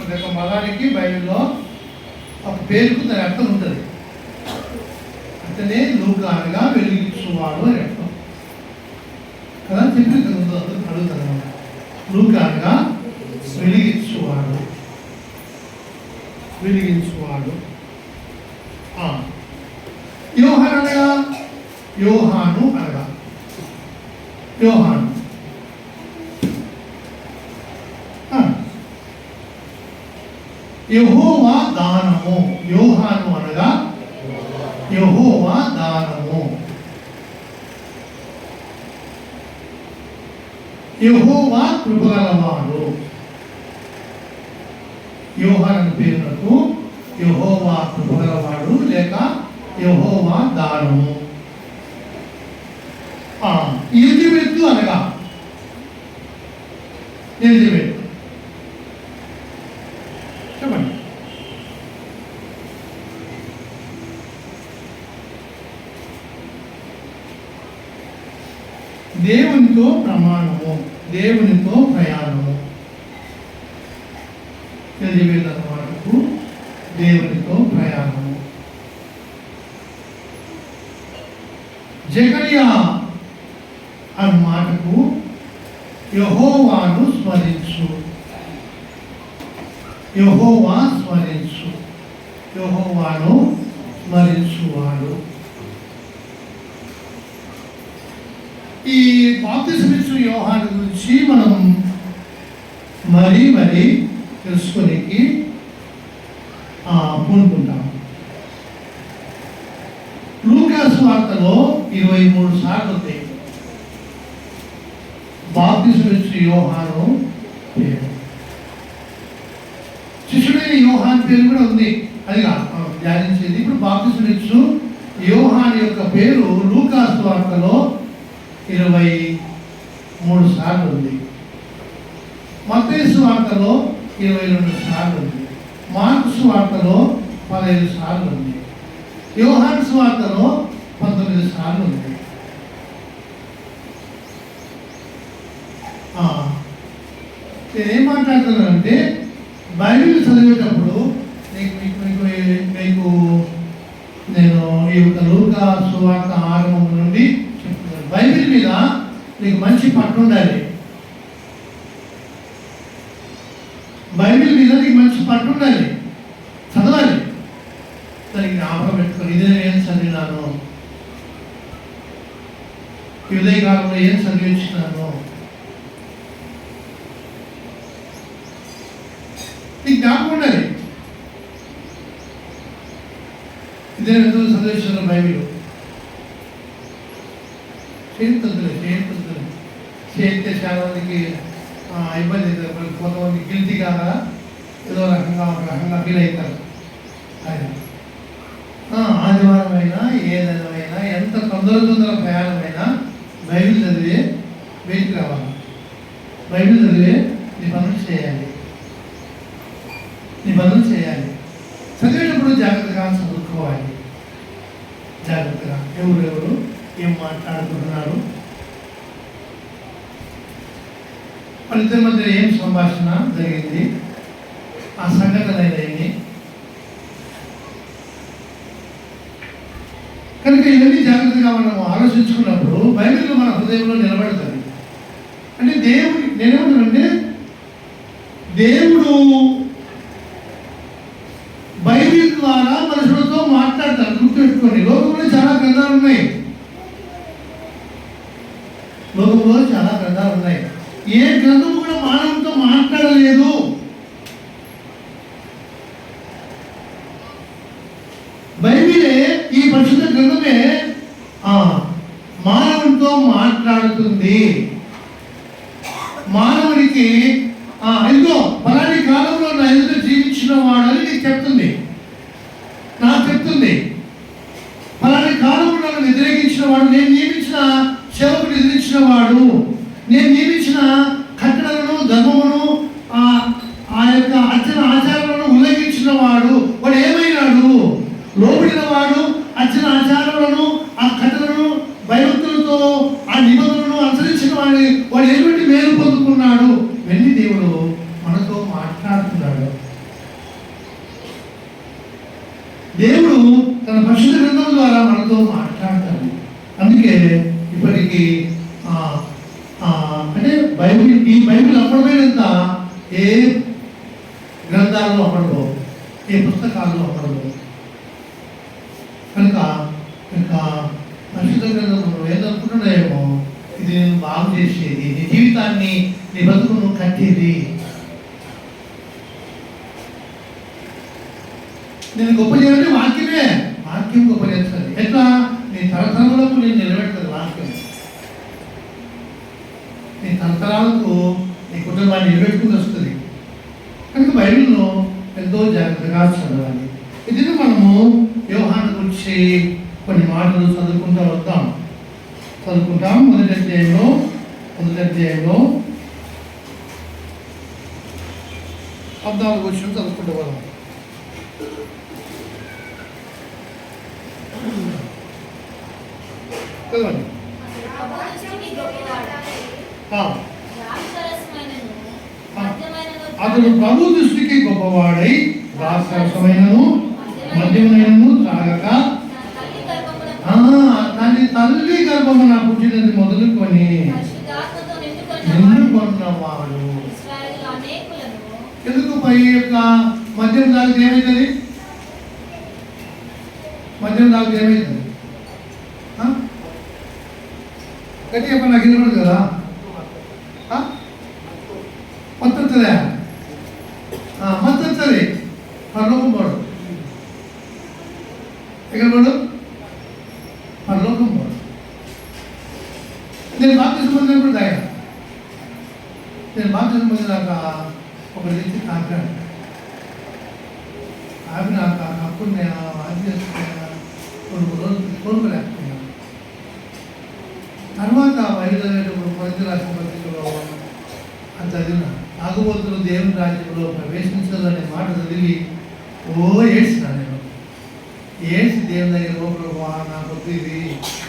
ప్రతి ఒక్క మగాడికి బైబిల్లో ఒక పేరుకు దాని అర్థం ఉంటుంది. అతనే లూకా అనగా వెలిగించువాడు అని అర్థం కదా. చెప్పిన అడుగుతాను, లూకా అనగా వెలిగించువాడు. యోహాను అనగా యోహాను యెహోవా దానము. యోహాను అనగా యెహోవా దానము. యెహోవా కృపగలవాడు. యోహాను పేరునకు యెహోవా కృపగలవాడు లేక యెహోవా దానము. ఎలిజబెత్ అనగా ఎలిజబెత్ చెప్పండి. దేవునితో ప్రమాణము, దేవునితో ప్రయాణము. ఎలిజబెత్ అన్నమాటకు దేవునితో ప్రయాణము. జకరియా అన్నమాటకు యెహోవాను స్మరించు. యెహోవాను స్మరించువాడు. ఈ బాప్తిసమిచ్చు యోహాను గురించి మనం మరీ తెలుసుకోనికి పూనుకుంటాం. లూకా సువార్తలో 23 సార్లు ఉంది బాప్తిసమిచ్చు యోహాను పేరు. శిష్యుడైన యోహాను పేరు కూడా ఉంది, అది మనం ధ్యానించేది. ఇప్పుడు బాప్తిసమిచ్చు యోహాను యొక్క పేరు లూకా సువార్తలో 23 సార్లు ఉంది. మత్తయి సువార్తలో 22 సార్లు ఉంది. మార్కు సువార్తలో 15 సార్లు ఉంది. యోహాను సువార్తలో 19 సార్లు ఉంది. నేనేం మాట్లాడుతున్నానంటే బైబిల్ చదివేటప్పుడు మీకు నేను ఈ యొక్క లూకా సువార్త ఆరంభం నుండి చెప్తున్నాను. బైబిల్ మీద నీకు మంచి పట్టు ఉండాలి. బైబిల్ మీద నీకు మంచి పట్టు ఉండాలి, చదవాలి. దానికి జ్ఞాపకం పెట్టుకొని ఇది నేను ఏం చదివినాను, ఈ ఉదయకాలంలో ఏం చదివించినాను, నీకు జ్ఞాపకం ఉండాలి. ఇదే ఎందుకు చదివించిన బైబిల్ చేస్తే చాలా మందికి ఇబ్బంది అవుతుంది. కొంతమంది గిల్టీ కాగా ఏదో ఒక రకంగా ఫీల్ అవుతారు. ఆదివారం అయినా ఏదైనా ఎంత తొందర ప్రయాణమైనా బైబిల్ చదివే బయటికి రావాలి. బైబిల్ చదివే నీ పనులు చేయాలి. చదివేటప్పుడు జాగ్రత్తగా చదువుకోవాలి. జాగ్రత్తగా ఎవరెవరు ఏం మాట్లాడుకుంటున్నారు, వాళ్ళిద్దరి మధ్య ఏం సంభాషణ జరిగింది, ఆ సంఘటన ఏదైంది. కనుక ఇవన్నీ జాగ్రత్తగా మనం ఆలోచించుకున్నప్పుడు బైబిల్లో మన హృదయంలో నిలబడుతుంది. అంటే నేనేమంటానంటే దేవుడు బైబిల్ ద్వారా మనుషులతో మాట్లాడతారు. గుర్తుపెట్టుకోండి, లోకంలో చాలా గ్రంథాలు ఉన్నాయి. ఏ గ్రంథం కూడా మానవులతో మాట్లాడలేదు. బైబిలే, ఈ పరిశుద్ధ గ్రంథమే మానవునితో మాట్లాడుతుంది. మానవునికి ఇదిగో పలాని కాలంలో నా ఎదుట జీవించిన వాడని నీకు చెప్తుంది, నాకు చెప్తుంది. పలాని కాలంలో నన్ను వ్యతిరేకించిన వాడు, నేను నియమించిన సేవకుడు ఎదిరించిన వాడు, నేను నియమించిన కట్టడలను ధర్మమును ఆ యొక్క ఆచారాలను ఉల్లంఘించిన వాడు ఏమైనాడు? లోబడిన వాడు ఆచారాలను ఆ కట్టడలను భయభక్తులతో ఆ నిబంధనలను అనుసరించిన వాడు ఎటువంటి మేలు పొందుకున్నాడు. వెళ్ళి దేవుడు మనతో మాట్లాడుతున్నాడు. దేవుడు తన పరిశుద్ధ గ్రంథం ద్వారా మనతో మాట్లాడతాడు. అందుకే ఇప్పటికీ అంటే ఈ బైబిల్ అప్పడమైనంత ఏ గ్రంథాల్లో అప్పడవు, ఏ పుస్తకాల్లో అప్పడవు. కనుక పరిశుద్ధ గ్రంథం మనం ఏదనుకుంటున్నాయేమో ఇది నేను బాగు చేసేది, నీ జీవితాన్ని, నీ బతుకును కట్టేది, నేను గొప్ప చేయాలంటే వాక్యం గొప్ప చేస్తుంది. ఎట్లా? నీ తరతరాలకు నేను నిలబెడుతుంది వాక్యం. నీ తరతరాలకు నీ కుటుంబాన్ని నిలబెట్టుకుని వస్తుంది. కనుక బైబిల్లో ఎంతో జాగ్రత్తగా చదవాలి. ఇది మనము యోహాను గురించి కొన్ని మాటలు చదువుకుంటాం. మొదటి అధ్యాయంలో 14 వచనం చదువుకుంటూ పోదాం. చదవండి. అతడు ప్రభు దృష్టికి గొప్పవాడై ద్రాక్షరసమైనను మద్యమైనను తాగక తల్లి గర్భమున పుట్టినది మొదలుకొని నిండుకొన్నవాడు. ఎందుకు పై యొక్క మద్యం తాగితే ఏమవుతుంది? గట్టి చెప్పండి, నాకు వినపడదు కదా. మత్తొస్తుంది పరలోకం పోడు. ఎక్కడ పోడు? పరలోకం పోడు. నేను బాప్తిజం పొందినప్పుడు తాగా. నేను బాప్తిజం పొందినాక ఒక వ్యక్తి తాకాడు. నాకు అప్పుడు నేను అది చేసుకున్నా, కొన్ని రోజులు కోరుకోలేకపోయినాను. తర్వాత బయలుదేరేటప్పుడు కొరింథీ రాసిన పత్రికలో అది చదివిన, తాగుబోతులు దేవుని రాజ్యంలో ప్రవేశించదనే మాట చదివి ఏడ్చినా. నేను ఏడ్చి దేవుని దగ్గర లోపల, నాకు వద్దు, ఇది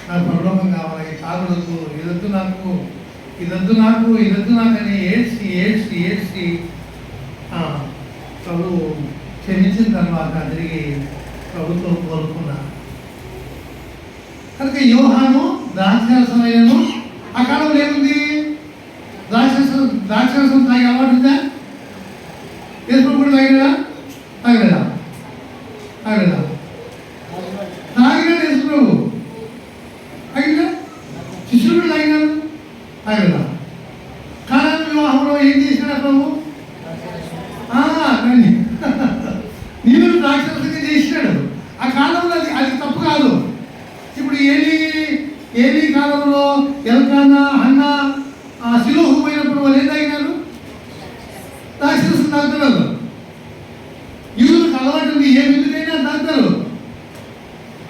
నాకు పరలోకం కావాలి, తాగుడొద్దు, ఇదొద్దు నాకు అని ఏడ్చి ప్రభు క్షమించిన తర్వాత తిరిగి ప్రభుత్వం కోరుకున్నా. కనుక యోహాను ద్రాక్షరసమైనను, ఆ కాలంలో ఏముంది? ద్రాక్షరసం తాగే అలవాటు ఉందా? యేసు కూడా తాగలేదా? తాగలేదా? యేసు ప్రభు తాగినా? శిష్యులు కూడా తాగినారు? తాగలేదా? కాలాన్ని వివాహంలో ఏం చేసినా ప్రభు? నీవు ద్రాక్షరసంగా చేసినాడు. ఆ కాలంలో అది తప్పు కాదు. ఇప్పుడు ఏలీ కాలంలో ఎల్కానా, హన్న శిలోహు పోయినప్పుడు వాళ్ళు ఏం తాగినారు? ద్రాక్షరసం తాగుతున్నారు. యూదులకు అలవాటు ఉంది, ఏ విధులైనా తాగుతారు.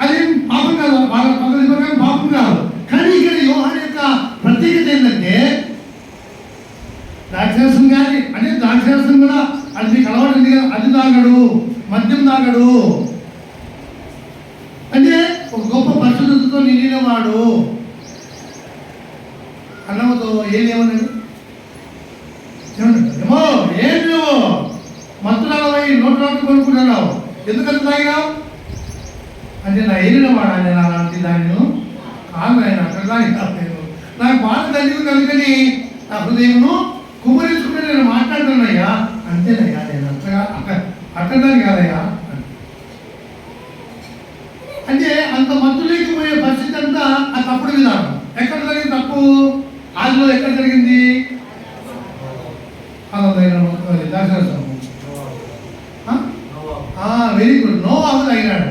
అదేం పాపం కాదు, వాళ్ళ పద్ధతి ప్రకారం పాపం కాదు. కానీ ఇక్కడ యోహాను యొక్క ప్రత్యేకత ఏంటంటే ద్రాక్షరసం కానీ, అంటే ద్రాక్షరసం కూడా అది మీకు అలవాటు ఉంది కదా, అది తాగడు, మద్యం తాగడు. అంటే ఒక గొప్ప పరిశుద్ధతతో నిండిన వాడు. అన్నమ్మతో ఏమన్నాడు? ఏమో ఏం నువ్వు మత్తురాలవై నోటు కొనుక్కుంటున్నావు, ఎందుకంత తాగినావు అంటే నా ఏలిన వాడా, నేను అలాంటి దాన్ని కాదు ఆయన, అక్కడ నేను నాకు బాధ కలిగి కనుకని నా హృదయమును కుమ్మరించుకుంటే నేను మాట్లాడుతున్నాయ్యా, అంతేనయ్యా, నేను అట్టడానికి కాదయ్యా. అంటే అంత మత్తులోకి పోయే పరిస్థితి అంతా ఆ తప్పుడు విధానం. ఎక్కడ జరిగింది తప్పు? ఆదిలో ఎక్కడ జరిగింది? Very good. నోవాహు తాగినాడు.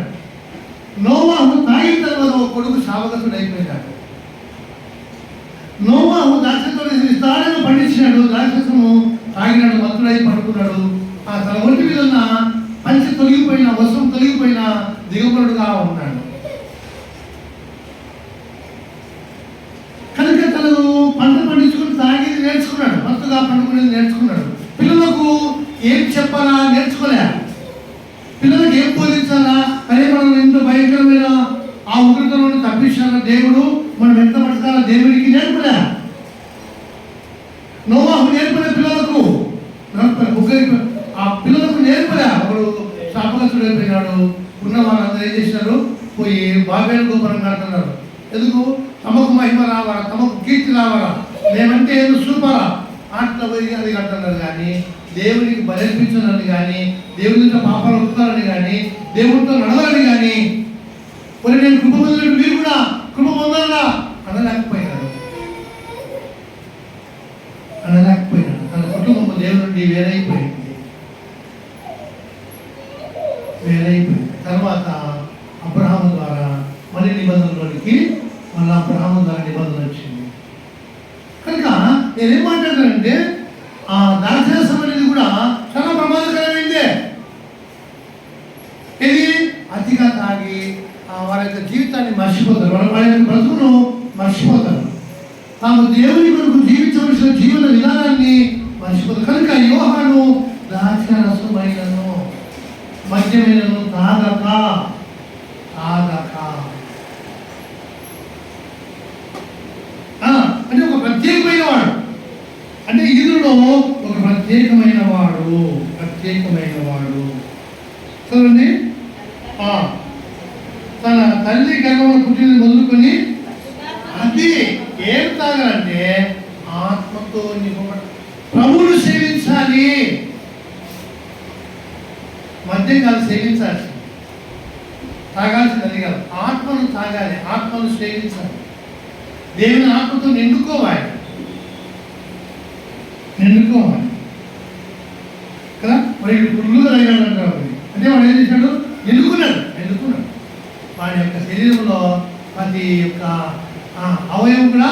నోవాహు తాగిన తర్వాత ఒక కొడుకు శాపగ్రస్తుడు అయిపోయినాడు. నోవాహు ద్రాక్షతో విస్తారంగా పండించినాడు. ద్రాక్షము తాగినాడు, మత్తుడై పడుకున్నాడు. తన ఒంటి మీద ఉన్న పంచి తొలగిపోయిన, వస్త్రం తొలగిపోయిన దిగుబడుగా ఉన్నాడు. కనుక తను పంట పండించుకుని తాగేది నేర్చుకున్నాడు, మత్తుగా పండుకునేది నేర్చుకున్నాడు. పిల్లలకు ఏం చెప్పాలా నేర్చుకోలే. పిల్లలకు ఏం బోధించాలా? అరే మనం ఎంత భయంకరమైన ఆ ఉగ్రతలో తప్పించాలా దేవుడు, మనం ఎంత పడతారా దేవుడికి నేర్పలే. నోవాహు నేర్పలే పిల్లలకు, ఆ పిల్లలకు నేర్పలే. ఒకడు శాపగ్రస్తుడు అయిపోయినాడు, ఉన్న వాళ్ళందరూ ఏం చేసినారు, పోయి బాబేలు గోపురం కడుతున్నారు. ఎందుకు? తమకు మహిమ రావాలా, తమకు కీర్తి రావాలా, మేమంటే ఏదో సూపరా ఆటలో పోయి అది కడుతున్నారు. కానీ దేవునికి బలర్పించాలని కానీ, దేవునితో పాపాలు ఒప్పుతారని కానీ, దేవుడితో నడవాలని కానీ, మరి నేను కృప పొందినట్టు మీరు కూడా కృప పొందాలా అనలేకపోయినాడు. తన కుటుంబం దేవుడి నుండి వేరైపోయింది. తర్వాత అబ్రహాము ద్వారా మళ్ళీ నిబంధనలోనికి మళ్ళీ అబ్రహాము ద్వారా నిబంధన వచ్చింది. కనుక నేనేం మాట్లాడతానంటే ఆ దాసరసం అనేది కూడా చాలా ప్రమాదకరమైందే. ఇది అతిగా తాగి వారి యొక్క జీవితాన్ని మర్చిపోతారు, వాళ్ళ యొక్క బ్రతుకును మర్చిపోతారు, తాము దేవుని కొరకు జీవించవలసిన జీవన విధానాన్ని మర్చిపోతారు. కనుక యోహాను ద్రాక్షరసమైనను మద్యమైనను తాగక అంటే ఒక ప్రత్యేకమైన వాడు, అంటే ఇందులో ఒక ప్రత్యేకమైన వాడు చూడండి. తన తల్లి గర్భంలో పుట్టిన మొదలుకొని అది ఏం తాగాలంటే ఆత్మతో ప్రభువును సేవించాలి. మద్యం కాదు సేవించాలి, తాగాల్సింది కాదు, ఆత్మను తాగాలి, ఆత్మను సేవించాలి, దేవుని ఆత్మతో నిండుకోవాలి కదా. మరి ఫుల్లుగా తాగాలంటారు. అంటే వాడు ఏం చేశాడు? ఎన్నుకున్నాడు. వాడి యొక్క శరీరంలో ప్రతి యొక్క అవయవం కూడా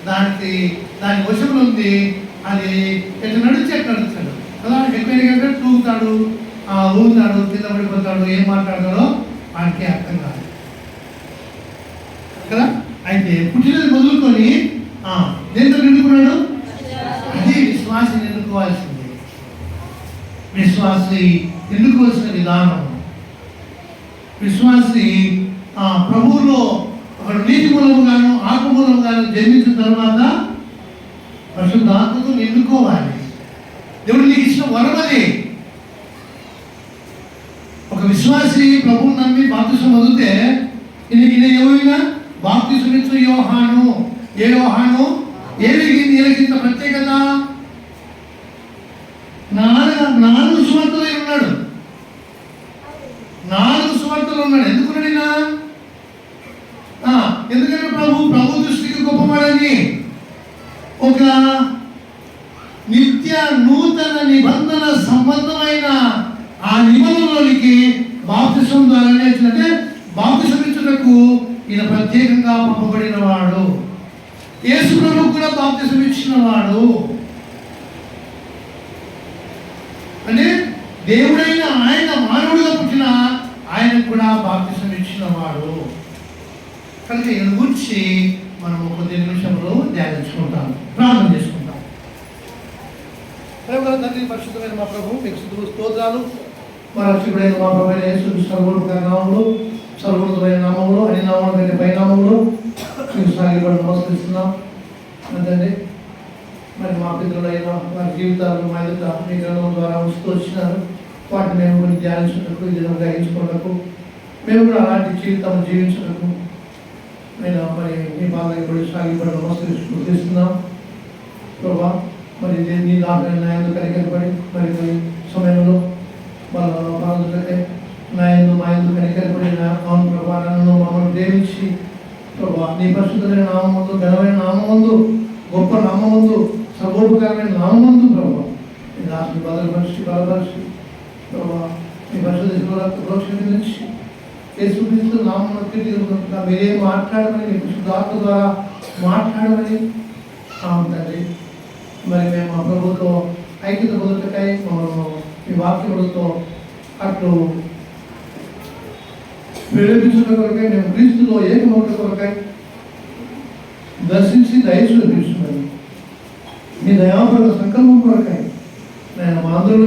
దాని వశంలో ఉంది. అది ఎట్లా నడుస్తాడు కదా. ఎక్కువ తూగుతాడు, ఊగుతాడు, కింద పడిపోతాడు, ఏం మాట్లాడతాడో వాడికి అర్థం కాదు కదా. అయితే పుట్టినది మొదలుకొని దేంతో నిండుకున్నాడు? అది విశ్వాసి నిండుకోవాల్సింది. విశ్వాసి నిండుకోవాల్సిన విధానం. విశ్వాసి ప్రభువులో ఒకడు నీతి మూలముగాను ఆత్మ మూలముగాను జన్మించిన తర్వాత పరిశుద్ధ ఆత్మతో నిండుకోవాలి. దేవుడు నీకు ఇచ్చిన వరమది. ఒక విశ్వాసి ప్రభువుని నమ్మి బాప్తిసం వదిలితే ఇది ఎవరైనా బాప్తిసం ఇచ్చు యోహాను. ఏ యోహాను? ఏలిగింత ప్రత్యేకత. 4 సువార్తలు ఉన్నాడు. 4 సువార్తలు ఉన్నాడు. ఎందుకున్నాడినా? ఎందుకంటే ప్రభు దృష్టికి గొప్పవాడని ఒక నిత్య నూతన నిబంధన సంబంధమైన ఆ నిబంధనలోనికి బాప్తిసం ద్వారానే అంటే బాప్తిసం ఇచ్చుటకు ఈయన ప్రత్యేకంగా పంపబడిన వాడు. యేసు ప్రభువు కూడా బాప్తిసం ఇచ్చిన వాడు. అంటే దేవుడైన ఆయన మానవుడిగా పుట్టిన ఆయనకు కూడా బాప్తిసం ఇచ్చిన వాడు. కనుక ఈయన గురించి మనం కొద్ది నిమిషంలో ధ్యానించుకుంటాం, ప్రార్థన చేసుకుంటాం. తండ్రి, పరిశుద్ధమైన మా ప్రభు, మీకు స్తుతులు స్తోత్రాలు. మా రక్షకుడైన మా ప్రభు యేసు సర్వోన్నత నామములో, సర్వోన్నతమైన నామములో, అన్ని నామముల కంటే పై నామములో మీకు సాగిపడి నమస్కరిస్తున్నాం. అంతే. మరి మా పితరులైన వారి జీవితాలు మా ఎదుట మీ గ్రంథం ద్వారా వస్తూ వచ్చినారు. వాటిని మేము కొన్ని ధ్యానించుటకు, ఇది గ్రహించుకున్నకు, మేము కూడా అలాంటి జీవితం జీవించుటకు నేను మరి మీ బాధపడి సాగిపడి నమస్కరిస్తున్నాం. ప్రభా, మరి నీ దాని నాయందు కనికరపడి మరి సమయంలో వాళ్ళ బాధలకై నాయందు మా ఎందు కనికరపడి అవును ప్రభా, నన్ను మమ్మల్ని ప్రేమించి ప్రభా నీ పరిశుద్ధమైన నామమందు, ఘనమైన నామమందు, గొప్ప నామమందు, సర్వోపకరమైన నామమందు ప్రభా నీ దాసుని బలపరిచి ప్రభా నీ పరిశుద్ధ ప్రోక్షణ నుంచి యేసుక్రీస్తు నామమున కీర్తిగా మీరేం మాట్లాడమని మీ పరిశుద్ధాత్మ ద్వారా మాట్లాడమని తండ్రి. మరి మేము మా ప్రభుత్వ ఐక్యత పొందుటకై మమ్మల్ని మీ వాక్యములతో అట్లు ప్రేరేపించుట కొరకై, మేము క్రీస్తులో ఏకమవుట కొరకై దర్శించి దయచు చూపిస్తున్నాను. మీ దయాపర సంకల్పం కొరకై నేను మా అందరిలో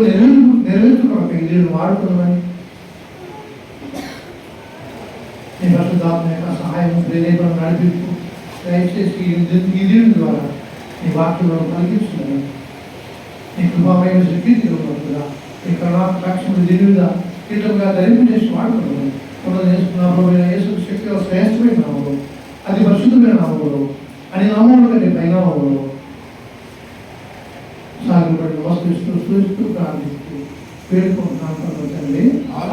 నెరవేర్చు కొరకై నేను వాడుతున్నామని మీ పరిశుద్ధాత్మ యొక్క సహాయం, ప్రేరేపణ, నడిపింపు దయచేసి ఈ దీని ద్వారా నీ వాక్యంలో కలిగిస్తున్నాను. నీ కృపామైన కీర్తిగా నీ కళాక్షములు దీనిగా కీటంగా ధరింపు చేసి వాడుతున్నాను. యేసు శక్తి శ్రేష్టమైన నామములు, అది పరిశుద్ధమైన నామములు, అని నామములు కంటే పైనామములు సాగుబడి నమస్కరిస్తూ సూచిస్తూ ప్రార్థిస్తూ వేడుకుంటున్నాను తండ్రి.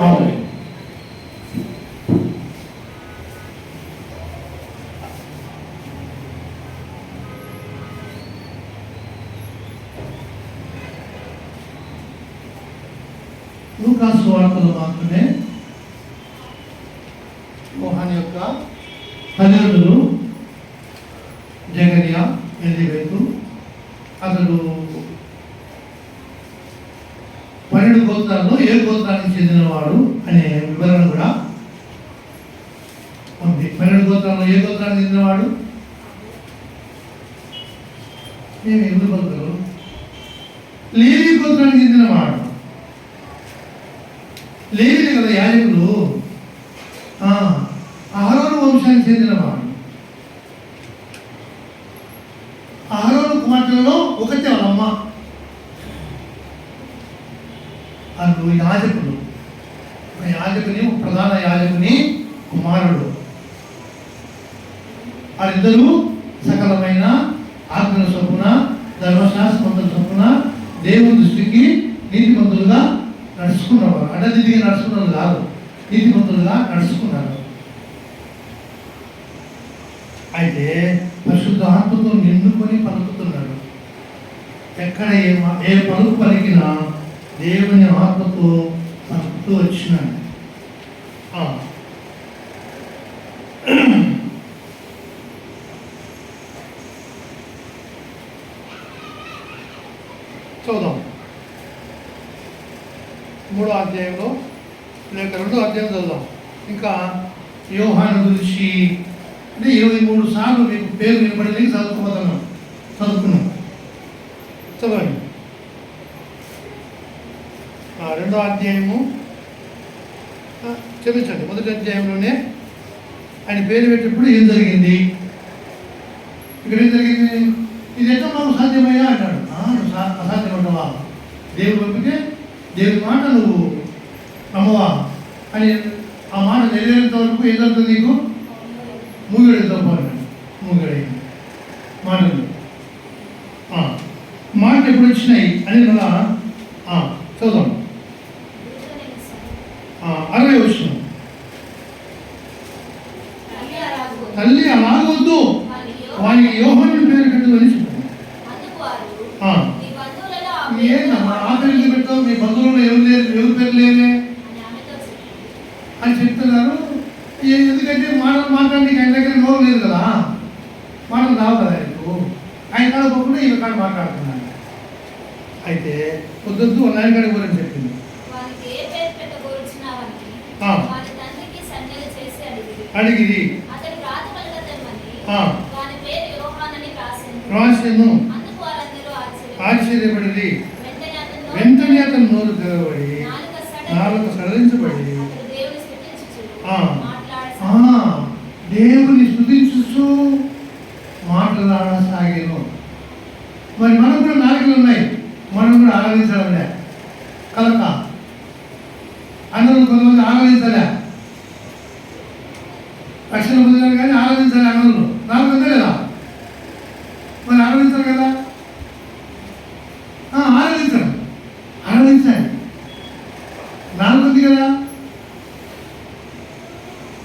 ఆమేన్. లూకాసు సువార్తలో మాత్రమే యోహాను యొక్క తల్లిదండ్రులు జకర్యా, ఎలిజబెతు, అతడు 12 గోత్రాల్లో ఏ గోత్రానికి చెందినవాడు అనే వివరణ కూడా ఉంది. 12 గోత్రాల్లో ఏ గోత్రానికి చెందినవాడు? మేము ఎందుకు పలుకుతారు? లేవి గోత్రానికి చెందినవాడు. లేవిని కదా యాజకులు. అహరోను వంశానికి చెందినవాడు. అహరోను కుమార్తెలలో ఒకటే వాళ్ళమ్మ. అందులో యాజకులు, ఒక యాజకుని, ఒక ప్రధాన యాజకుని కుమారుడు. వారిద్దరూ సకలమైన ఆజ్ఞల చొప్పున, ధర్మశాస్త్రమంతుల చొప్పున దేవుని దృష్టికి నీతిమంతులుగా నడుచుకున్నవారు. అడ్డదిద్దిగా నడుచుకున్నారు కాదు, నీతిమంతులుగా నడుచుకున్నారు. అయితే పరిశుద్ధ ఆత్మతో నిండుకొని పలుకుతున్నాడు. ఎక్కడ ఏ పలుకు పలికినా దేవుని ఆత్మతో పలుకుతూ వచ్చినాడు. చూద్దాం. 3వ అధ్యాయంలో లేక 2వ అధ్యాయం చదువుదాం. ఇంకా యోహాను గురించి అంటే 23 సార్లు మీకు పేరు వినపడేది చదువుకున్నాం. చదవండి. 2వ అధ్యాయము క్షమించండి, 1వ అధ్యాయంలోనే ఆయన పేరు పెట్టినప్పుడు ఏం జరిగింది, ఇక్కడ ఏం జరిగింది, ఇది ఎట్లా మాకు సాధ్యమయ్యా అంటాడు. అసాధ్యమంటావా? దేవుడు పంపితే దేవుడి మాట నువ్వు నమ్మవా అని ఆ మాట నెరవేరేంత వరకు ఏం జరుగుతుంది? నీకు మూగడేతో పాటు మూగడైంది మాటలు. మాటలు ఎప్పుడు వచ్చినాయి అని మళ్ళా చూద్దాం. 60 వచ్చిన తల్లి అలాగొద్దు, వానికి యోహాను పేరు పెట్టదు అని చెప్పాను. ఏంటమ్మా ఆఖరికి పెట్టావు? మీ బంధువులు ఎవరి పేరు లేవే అని చెప్తున్నారు. ఎందుకంటే మాట్లాడడానికి ఆయన దగ్గర నోరు లేదు కదా, మాటలు రావు కదా ఆయనకు. ఆయన కాడ పోకుండా ఈయన కాడ మాట్లాడుతున్నాడు. అయితే పొద్దుద్దు ఆయన కాడ గురించి చెప్పింది. అడిగిరి రాసేను, ఆశ్చర్యపడి వెంటనే అతను నోరు తెరవబడి నాలుక సడలించబడి దేవుని స్తుతించు మాట్లాడసాగేను. మరి మనం కూడా నాలుకలు ఉన్నాయి, మనం కూడా ఆరాధించాలనే కలక. అందరూ కొంతమంది ఆరాధించాలే, రక్షణ పొందినారు కానీ ఆరాధించాలి. అందరూ నాలుగు ఉందా లేదా? మరి ఆరాధించాలి కదా, ఆరాధించాలి. నాలుగు ఉంది కదా.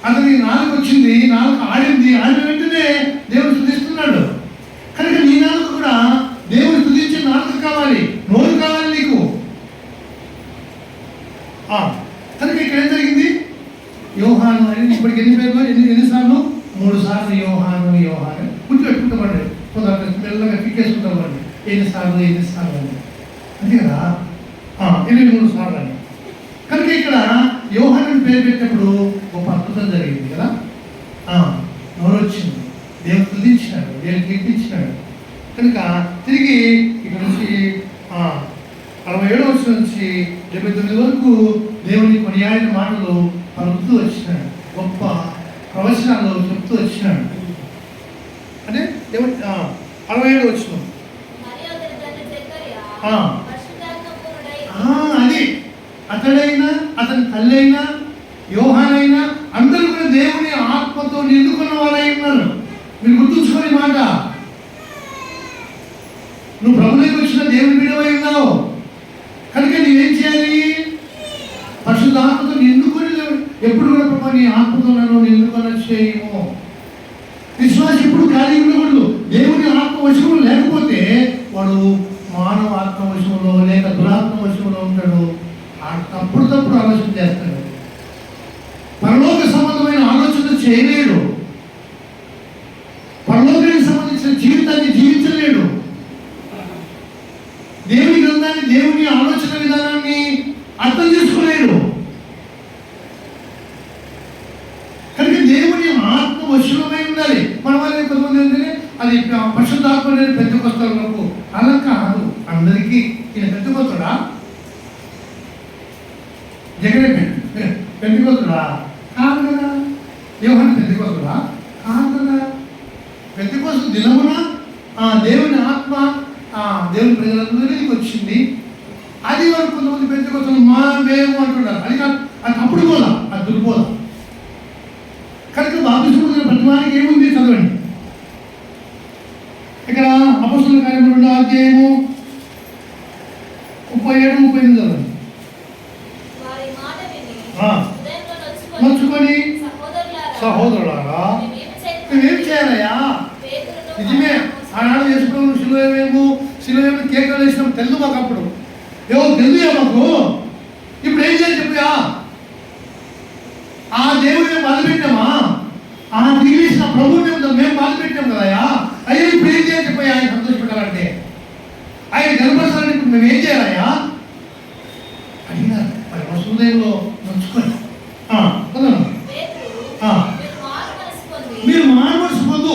అతనికి నాలుగు వచ్చింది, నాలుగు ఆడింది, ఆడిన వెంటనే దేవుడు స్తుతిస్తున్నాడు. కనుక నీ నాలుగు కూడా దేవుడు స్తుతించే నాలుగు కావాలి, నోరు కావాలి నీకు. కనుక ఇక్కడ ఏం జరిగింది? యోహాను అని ఇప్పటికి ఎన్ని పేర్లు, ఎన్నిసార్లు? 3 సార్లు యోహాను యోహాను గుర్తుపెట్టుకుంటామండి. కొందరు మెల్లగా పిక్కేసుకుంటామండి. ఎన్నిసార్లు అని అంతే కదా, 23 సార్లు అని. కనుక ఇక్కడ యోహాను పేరు పెట్టినప్పుడు ఒక అద్భుతం జరిగింది కదా. నోరు వచ్చింది, దేవుడు స్తుతించినాడు, దేవుడు కీర్తించినాడు. కనుక తిరిగి ఇక్కడ నుంచి 67వ వచనం నుంచి 79 వరకు దేవుని కొనియాడిన మాటలు పలుకుతూ వచ్చినాడు. గొప్ప ప్రవచనాలు చెప్తూ వచ్చినాడు. అంటే దేవుడు 67వ వచనం అది అతడైనా, అతని తల్లి అయినా, యోహానైనా, అందరూ కూడా దేవుని ఆత్మతో నిండుకున్న వారై ఉన్నారు. మీరు గుర్తుంచుకోని మాట, నువ్వు ప్రభువులోకి వచ్చిన దేవుని బిడ్డవై ఉన్నావు కనుక నీవేం చేయాలి? పరిశుద్ధ ఆత్మతో నిండుకొని ఎప్పుడు కూడా ప్రభు నీ ఆత్మతో నన్ను నిండుకొని చేయము. విశ్వాసం ఎప్పుడు ఖాళీ ఉండకూడదు. దేవుని ఆత్మ వశంలో లేకపోతే వాడు మానవ ఆత్మ వశంలో లేక దురాత్మ వశంలో ఉంటాడు. తప్పుడు ఆలోచన చేస్తాడు. పరలోక సంబంధమైన ఆలోచన చేయలేడు. పరలోకానికి సంబంధించిన జీవితాన్ని జీవించలేడు. దేవుని గ్రంథాన్ని, దేవుని ఆలోచన విధానాన్ని అర్థం చేసుకోలేడు. కనుక దేవుని ఆత్మ వశులమై ఉండాలి. మన వాళ్ళని కొంతమంది ఏంటంటే అది పరిశుద్ధాత్మ అనేది పెద్దకొస్తాలకు అలా కాదు. అందరికీ ఈయన పెద్దకొస్తాడా? జగనే పెద్దకొస్తాడా? కాదు కదా. యోహాను పెద్దకొస్తాడా? కాదు కదా. పెద్దకొస్తు దినమున దేవుని ఆత్మ దేవుని ప్రజలందరికీ వచ్చింది. అది వరకు కొంతమంది పెద్దకొస్తాను మేము అంటున్నారు. అది కాదు, అది తప్పుడు బోధ, అది దుర్బోధ. కనుక బాప్తిస్మం ప్రతి వారికి ఏముంది చదవండి. ఇక్కడ అపొస్తలుల కార్యములు 2వ అధ్యాయము 37-38 చదవండి. నొచ్చుకొని సహోదరులారా మేమేం చేయాలయ్యా? నిజమే, ఆనాడు చేసుకున్నాము. శిలువేమో కేకలు వేసినాం. తెలుసు మాకు అప్పుడు తెలుసు మాకు. ఇప్పుడు ఏం చేయాలి చెప్పయా? ఆ దేవుడిని బాధపెట్టామా? ఆ దిగిలిసిన ప్రభుత్వం మేము బాధపెట్టాం కదయా. అయ్యా ఇప్పుడు ఏం చేయాలి చెప్పయ్యా? ఆయన సంతోషపెట్టాలంటే, ఆయన గర్భస్థాన్ని ఇప్పుడు మేము ఏం చేయాలయ్యా అడిగినారు. మరి వసుదేవులో నొచ్చుకొని మీరు మానవలసి పొందు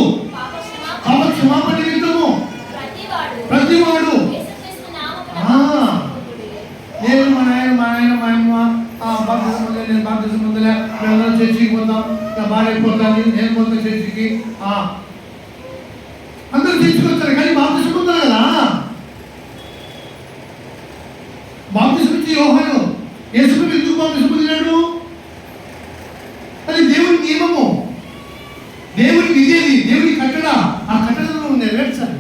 పాప క్షమాపణ నిమిత్తము ప్రతివాడు నేను మా నాయన మా అమ్మ నేను బాప్తిజం పొందలే, మేమందరం చర్చికి పోతాం, నా భార్య పోతాను, నేను పోతాను చర్చికి. అందరూ చర్చికి వస్తారు కానీ బాప్తిజం పొందాలి కదా. బాప్తిజం ఇచ్చి యోహాను యేసుకు ఎందుకు బాప్తిజం పొందినాడు? అది దేవుని నియమము, దేవుని విధేది, దేవుని కట్టడ. ఆ కట్టడంలో నెరవేర్చాలి.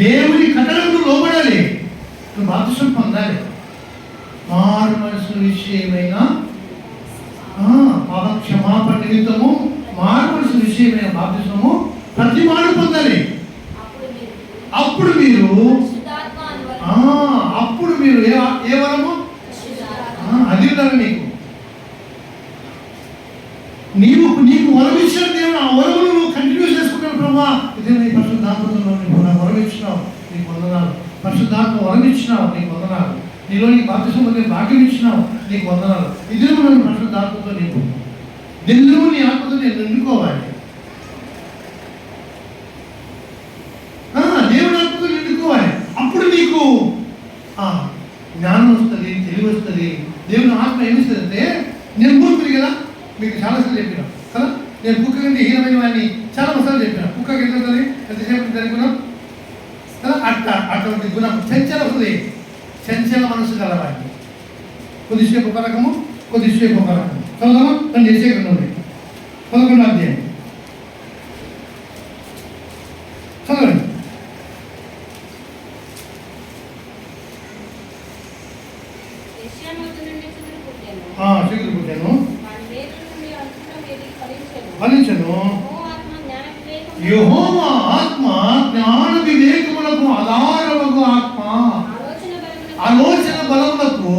దేవుని కట్టడంలో లోబడాలి. నువ్వు బాప్తిజం పొందాలి. మారు మనసు విషయమైన పాప క్షమాపణ నిమిత్తము మారు మనసు విషయమైన బాప్తిజము ప్రతి వాడు పొందాలి. అప్పుడు మీరు ఏ వరము అది ఉండాలి. నీకు వరం ఇచ్చిన దేవుడు ఆ వరమును నువ్వు కంటిన్యూ చేసుకుంటావు. ప్రభా ఇదే నీ పరిశుద్ధాత్మతో నాకు వరం ఇచ్చినావు, నీకు వందనాలు. పరిశుద్ధాత్మ వరం ఇచ్చినావు, నీకు వందనాలు. నీలో నీ బాప్తిజం పొందే భాగ్యం ఇచ్చినావు, నీకు వందనాలు. ఇదే మనం పరిశుద్ధాత్మతో నీకు దిల్లు నీ ఆత్మతో నేను నిండుకోవాలి. దేవుని ఆత్మతో నిండుకోవాలి. అప్పుడు నీకు జ్ఞానం వస్తుంది, తెలివి వస్తుంది. దేవుని ఆత్మ ఏమిస్తుంది అంటే, నేను మూర్ఖుని కదా, మీకు చాలాసార్లు చెప్పినా కదా. నేను కుక్క కంటే హీనమైన వాడిని చాలాసార్లు చెప్పిన. కుక్కకి ఎంత వస్తుంది, ఎంతసేపు జరుగుతున్నాం కదా. అటువంటి గుణం చంచల వస్తుంది, చంచల మనసు గలవాడిని. కొద్దిసేపు ఒక రకము, కొద్దిసేపు ఒక రకము. చదువుదామా? తను చేసే 11వ అధ్యాయం చదవండి. చిగురు పుట్టాను, ఫలించను. యెహోవా ఆత్మ జ్ఞాన వివేకములకు ఆధారమగు ఆత్మ, ఆలోచన బలములకు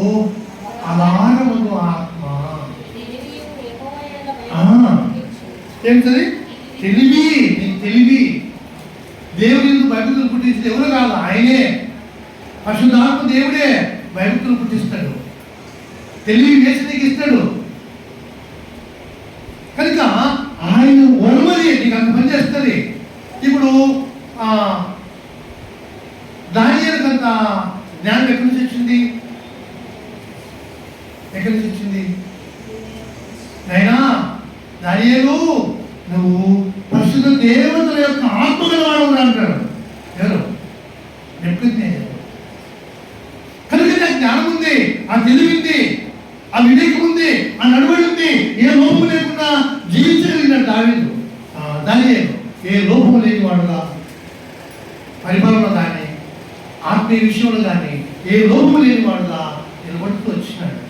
ఆధారమగు ఆత్మ. ఏంటది? తెలివి. తెలివి దేవుని బైబిల్ పుట్టించింది ఎవరు కాదు, ఆయనే. పరిశుద్ధాత్మ దేవుడే బైబిల్ పుట్టిస్తాడు, తెలివి వేసి నీకు ఇస్తాడు. కనుక ఆయన వరమది నీకు అంత పని చేస్తుంది. ఇప్పుడు దానియేలుకు అంత జ్ఞానం ఎక్కడి నుంచి వచ్చింది? ఎక్కడి నుంచి వచ్చింది? నైనా దానియేలు నువ్వు పరిశుద్ధ దేవతల యొక్క ఆత్మగలవాడు అంటాడు. ఎవరు? నెప్పుకొద్నేజరు. కనుక నాకు జ్ఞానం ఉంది, ఆ తెలివి ఉంది, ఆ వివేకం ఉంది, ఆ నడువడి ఉంది, ఏ లోపం దావీదు దానియేలు ఏ లోపము లేని వాడుగా పరిపాలనలో కానీ ఆత్మీయ విషయంలో కానీ ఏ లోపము లేని వాడుగా నిలబడుతూ వచ్చినాడు.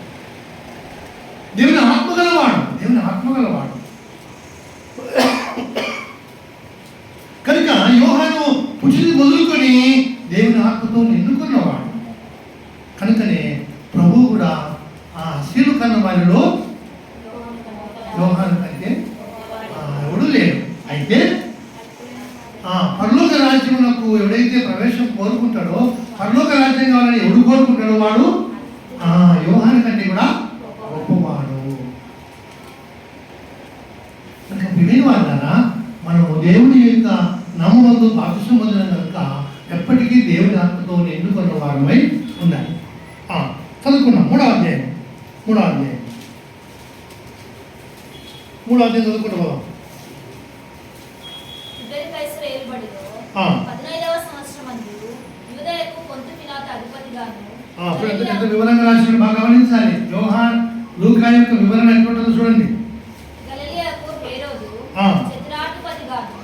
దేవుని ఆత్మగలవాడు, దేవుని ఆత్మగలవాడు. కనుక యోహాను పుట్టిన మొదలుకొని దేవుని ఆత్మతో నిండుకున్నవాడు. కనుకనే ప్రభువు కూడా ఆ స్త్రీలు కన్న వారిలో యోహాను కంటే ఎవడు లేడు. అయితే పరలోక రాజ్యమునకు ఎవడైతే ప్రవేశం కోరుకుంటాడో, పరలోక రాజ్యం కావాలని ఎవడు కోరుకుంటాడో వాడు యోహాను కంటే కూడా గొప్పవాడు. కనుక విని వాళ్ళరా మనము దేవుని యొక్క నమ్మకంతో బాప్తిసం పొందిన కనుక ఎప్పటికీ దేవుని ఆత్మతో నిండుకున్న వారమై ఉండాలి. చదువుకున్నాం మూడవ అధ్యాయం చదువుకుంటూ పోదాం. 15వ సంవత్సరమందు యూదయకు పొంతు పిలాతు అధిపతిగాను. ఎంత వివరంగా రాసిన బాగా గమనించాలి. యోహాను లూకా యొక్క వివరణ ఎట్లుంటుందో చూడండి. గలిలయకు హేరోదు చతురాధిపతిగాను,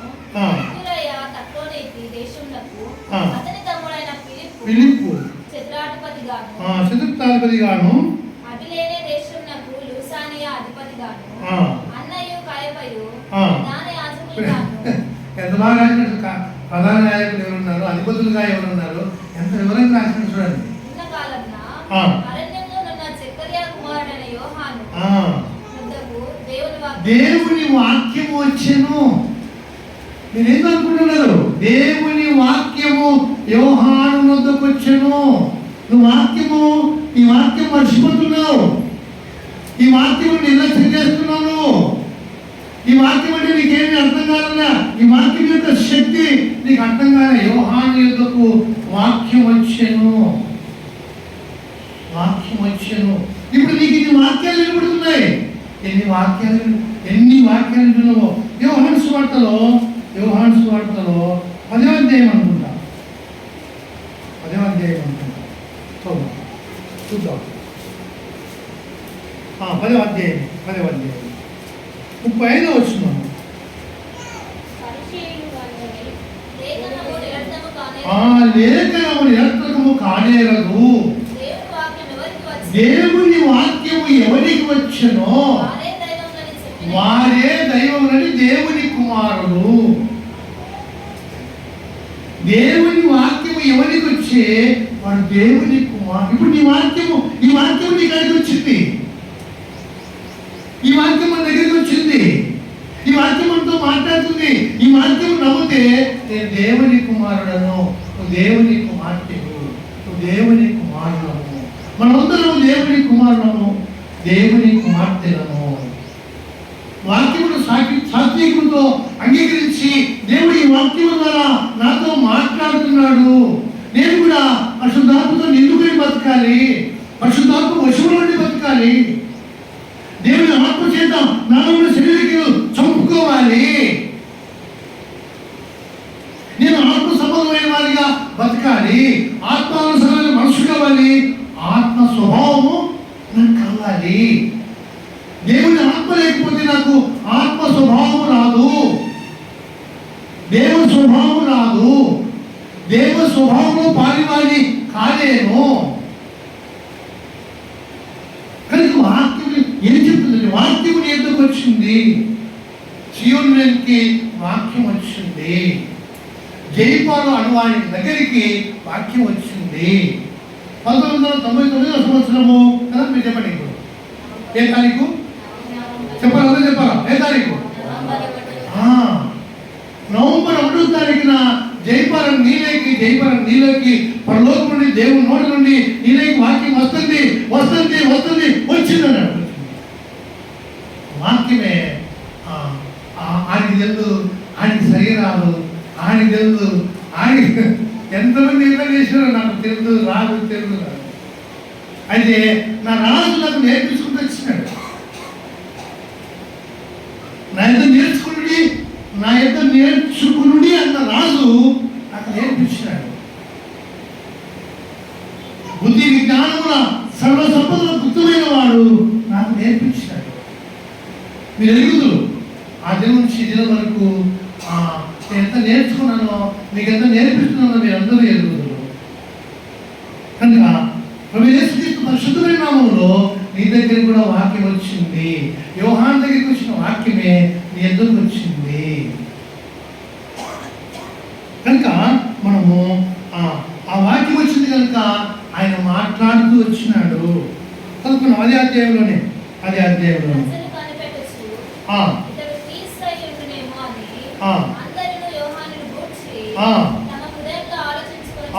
యూదయ తక్రోనీతి దేశమునకు అతని తమ్ముడైన ఫిలిప్పు చతురాధిపతిగాను, అబిలేనే దేశమునకు లూసానియా అధిపతిగాను, అన్నయు కాయపయు ప్రధాన యాజకులుగాను. ఎంత బాగా రాసినట్టు ప్రధాన నాయకులు ఎవరున్నారు, అధిపతులుగా ఎవరున్నారు, ఎంత వివరంగా రాసిన చూడండి. దేవుని వాక్యము వచ్చెను. మీరేమనుకుంటున్నారు? దేవుని వాక్యము యోహాను వద్దకు వచ్చెను. నువ్వు ఈ వాక్యం మర్చిపోతున్నావు. ఈ వాక్యం నిర్లక్ష్యం చేస్తున్నాను. ఈ వాక్యం అంటే నీకేమీ అర్థం కాదన్నా. ఈ వాక్యం యొక్క శక్తి నీకు అర్థం కాదు. యోహాను యొద్దకు వాక్యం వచ్చెను. ఇప్పుడు నీకు ఇన్ని వాక్యాలు వినబడుతున్నాయి. ఎన్ని వాక్యాలు విన్నావో. యోహాను సువార్తలో 10వ అధ్యాయం అనుకుంటా. 10వ అధ్యాయం అనుకుంటా. చూద్దాం. 10వ అధ్యాయం 35వ వచనం. లేఖనము నిరర్థకము కానేరదు. దేవుని వాక్యము ఎవరికి వచ్చెనో వారే దైవములని దేవుని కుమారులు. దేవుని వాక్యము ఎవరికి వచ్చే వాడు దేవుని కుమారుడు. ఇప్పుడు ఈ వాక్యం నీ దగ్గరికి వచ్చింది. ఈ వాక్యం మన దగ్గరికి వచ్చింది. ఈ వాక్యం మనతో మాట్లాడుతుంది. ఈ వాక్యం నమ్మితే నేను దేవుని కుమారుడను, నువ్వు దేవుని కుమార్తెను, నువ్వు దేవుని కుమారుడను. మనమందరం దేవుని కుమారులను, దేవుని కుమార్తెలను. వాక్యమును సాత్వికులతో అంగీకరించి దేవుడు ఈ వాక్యం ద్వారా నాతో మాట్లాడుతున్నాడు. నేను కూడా పరిశుద్ధాత్మతో నిండుకొని బతకాలి, పరిశుద్ధాత్మ వశముల నుండి బతకాలి. దేవుని ఆత్మ చేత నాలో శరీరం చంపుకోవాలి. నేను ఆత్మ సంబంధమైన వారిగా బతకాలి. ఆత్మానుసరమైన మనుషు కావాలి. ఆత్మ స్వభావము నాకు కావాలి. దేవుని ఆత్మ లేకపోతే నాకు ఆత్మ స్వభావము రాదు. దేవుని స్వభావము రాదు. దేవుని స్వభావంలో పాలివాడి కాలేను. కనుక వాక్యం ఏం చెప్తుందండి? వాక్యం ఎందుకు వచ్చింది? సియోనుకి వాక్యం వచ్చింది. జైపాలు అనువాని దగ్గరికి వాక్యం వచ్చింది. 1999వ సంవత్సరము కదా. మీరు చెప్పండి. ఇప్పుడు ఏ తారీఖు చెప్పాలా? ఏ తారీఖు? నవంబర్ 1వ తారీఖున జైపాలెం నీలోకి పరలోకం నుండి దేవుని నోటి నుండి నీలోకి వాక్యం వస్తుంది. వచ్చిందన్నాడు. వాక్యమే ఆయనకి తెలుసు, ఆయనకి శరీరాలు ఆయనకి తెలుసు. ఆయన ఎంతమంది నిర్ణయం చేసినారో నాకు రాదు. అయితే నా రాజు నాకు నేర్పించుకుంటూ వచ్చినాడు. నా యొక్క నేర్చుకునుడి అన్న రాజు నాకు నేర్పించినాడు. బుద్ధి విజ్ఞానముల సర్వ సంపదల గుర్తుమైన వాడు నాకు నేర్పించినాడు. మీరు ఎరుగుదురు ఆ దినం నుంచి ఈ దినం వరకు నేను ఎంత నేర్చుకున్నానో, మీకు ఎంత నేర్పిస్తున్నానో మీరు అందరూ ఎదుగుతారు. కనుక ప్రభు యేసుక్రీస్తు పరిశుద్ధమైన నామములో నీ దగ్గర కూడా వాక్యం వచ్చింది. యోహాను దగ్గరికి వచ్చిన వాక్యమే నీ ఎదురుకు వచ్చింది. కనుక మనము ఆ వాక్యం వచ్చింది కనుక ఆయన మాట్లాడుతూ వచ్చినాడు. చదువుకున్నాం అదే అధ్యాయంలోనే. ప్రజలు కనిపెట్టుచు, ఆ ఇతడు క్రీస్తు అయి ఉండునేమో అని ఆ అందరిలో యోహానును గూర్చి ఆ తమ హృదయంలో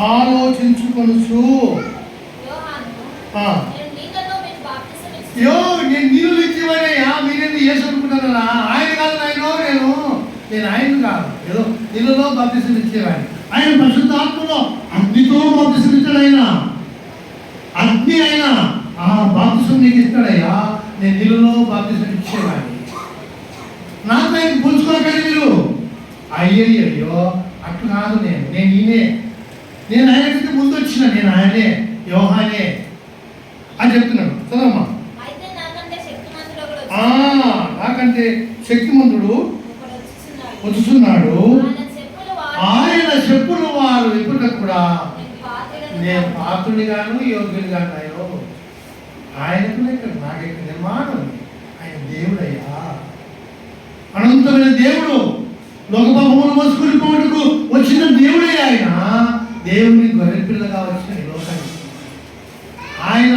ఆలోచించుకొనుచు యోహాను, ఆ నేను నీళ్ళలో మీకు బాప్తిసం ఇచ్చి యో నేను నీళ్ళు ఇచ్చేవాడయ్యా, మీరేంది యేసు అనుకుంటున్నారా? ఆయన కాదు నేను ఆయన కాదు, ఏదో నీళ్ళలో బాప్తిసం ఇచ్చేవాడిని. ఆయన పరిశుద్ధాత్మలో అగ్నితో బాప్తిసం ఇస్తాడు. ఆయన అగ్ని ఆయన ఆ బాప్తిసం నీకు ఇస్తాడయ్యా. నేను నీళ్ళలో బాప్తిసం ఇచ్చేవాడిని. నాకు ఆయన పోల్చుకోకండి మీరు. అయ్యయ్యో అట్లు కాదు, నేను ఆయన కంటే ముందు వచ్చిన, నేను ఆయనే, యోహానే అని చెప్తున్నాడు. చదవమ్మా. అయితే నాకంటే శక్తిమంతుడు ఒకడు వచ్చి నాకంటే శక్తిమంతుడు ఒకడు వచ్చుచున్నాడు. వచ్చుచున్నాడు. ఆయన ఆయన చెప్పులు వారు ఇప్పటికి కూడా పాత్రుడను నేను కాను. పాత్రుడిగాను యోగ్యుడిగాను. ఆయనకు ఇక్కడ నాకెక్కడ నిర్మాణం. ఆయన దేవుడయ్యా, అనంతమైన దేవుడు. లోకపాపములు మోసుకొని పోవటకు వచ్చిన దేవుడే ఆయన. దేవుని గొర్రెపిల్లగా వచ్చిన ఈ లోకానికి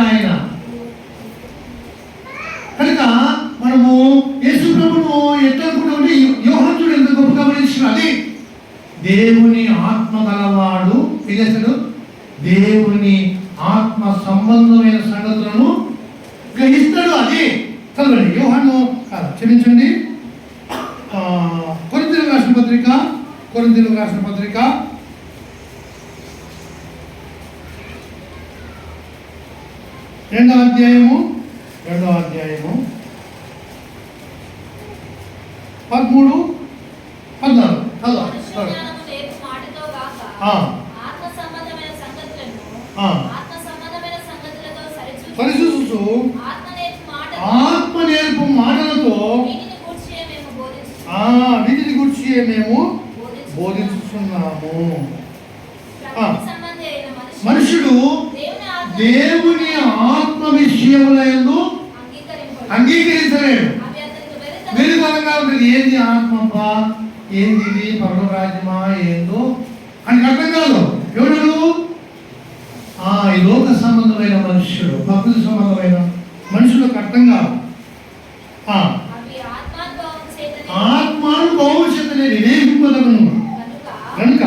ఆయన. కనుక మనము యేసు ప్రభువును ఎట్లా అనుకుంటామంటే, యోహాను ఎంత గొప్ప గమనించిన అది దేవుని ఆత్మ గలవాడు. ఏం చేస్తాడు? దేవుని ఆత్మ సంబంధమైన సంగతులను గ్రహిస్తాడు. అది చదవండి. యోహాను క్షమించండి, కొరింథీయులకు రాసిన పత్రిక 2వ అధ్యాయము 13, 14 మనుష్య జ్ఞానము నేర్పు మాటతో గాక ఆత్మ సంబంధమైన సంగతులతో సరిచూచుచు ఆత్మ నేర్పు మాటలతో వీటిని గూర్చి మేము బోధించుచున్నాము. మనుషుడు దేవుని ఆత్మ విషయములందు అంగీకరించలేడు. వెలుగుగా ఉంటుంది. ఏంది ఆత్మప్ప, ఏంది ఇది, పరలోక రాజ్యమా, ఏందో అని అర్థం కాదు. ఎవడు? ఈ లోక సంబంధమైన మనుషుడు, ప్రకృతి సంబంధమైన మనుషులకు అర్థం కాదు. ఆత్మానుభవం చేతనే వివేకింపదగును కనుక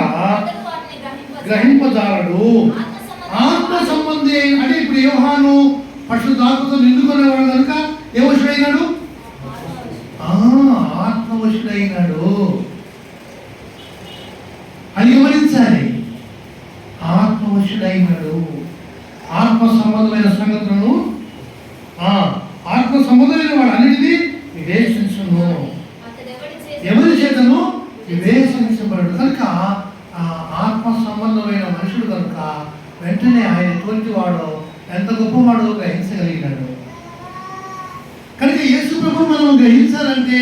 గ్రహింపజాలడు. ఆత్మ సంబంధి అంటే ఇప్పుడు యోహాను పరిశుద్ధాత్మతో నిండుకునేవాడు కనుక ఏ వశుడైనాడు? ఆత్మవశుడైనాడు. అది గమనించాలి. ఆత్మవశుడైనాడు. ఆత్మ సంబంధమైన సంగతులను ఆత్మ సంబంధమైన వాడు అన్నిటినీ వివేచించును. ఎవరి చేతను వివేచించబడు కనుక ఆత్మ సంబంధమైన మనుషుడు కనుక వెంటనే ఆయన ఎటువంటి వాడో, ఎంత గొప్పవాడో గ్రహించగలిగినాడు. కనుక యేసు ప్రభువు మనం గ్రహించాలంటే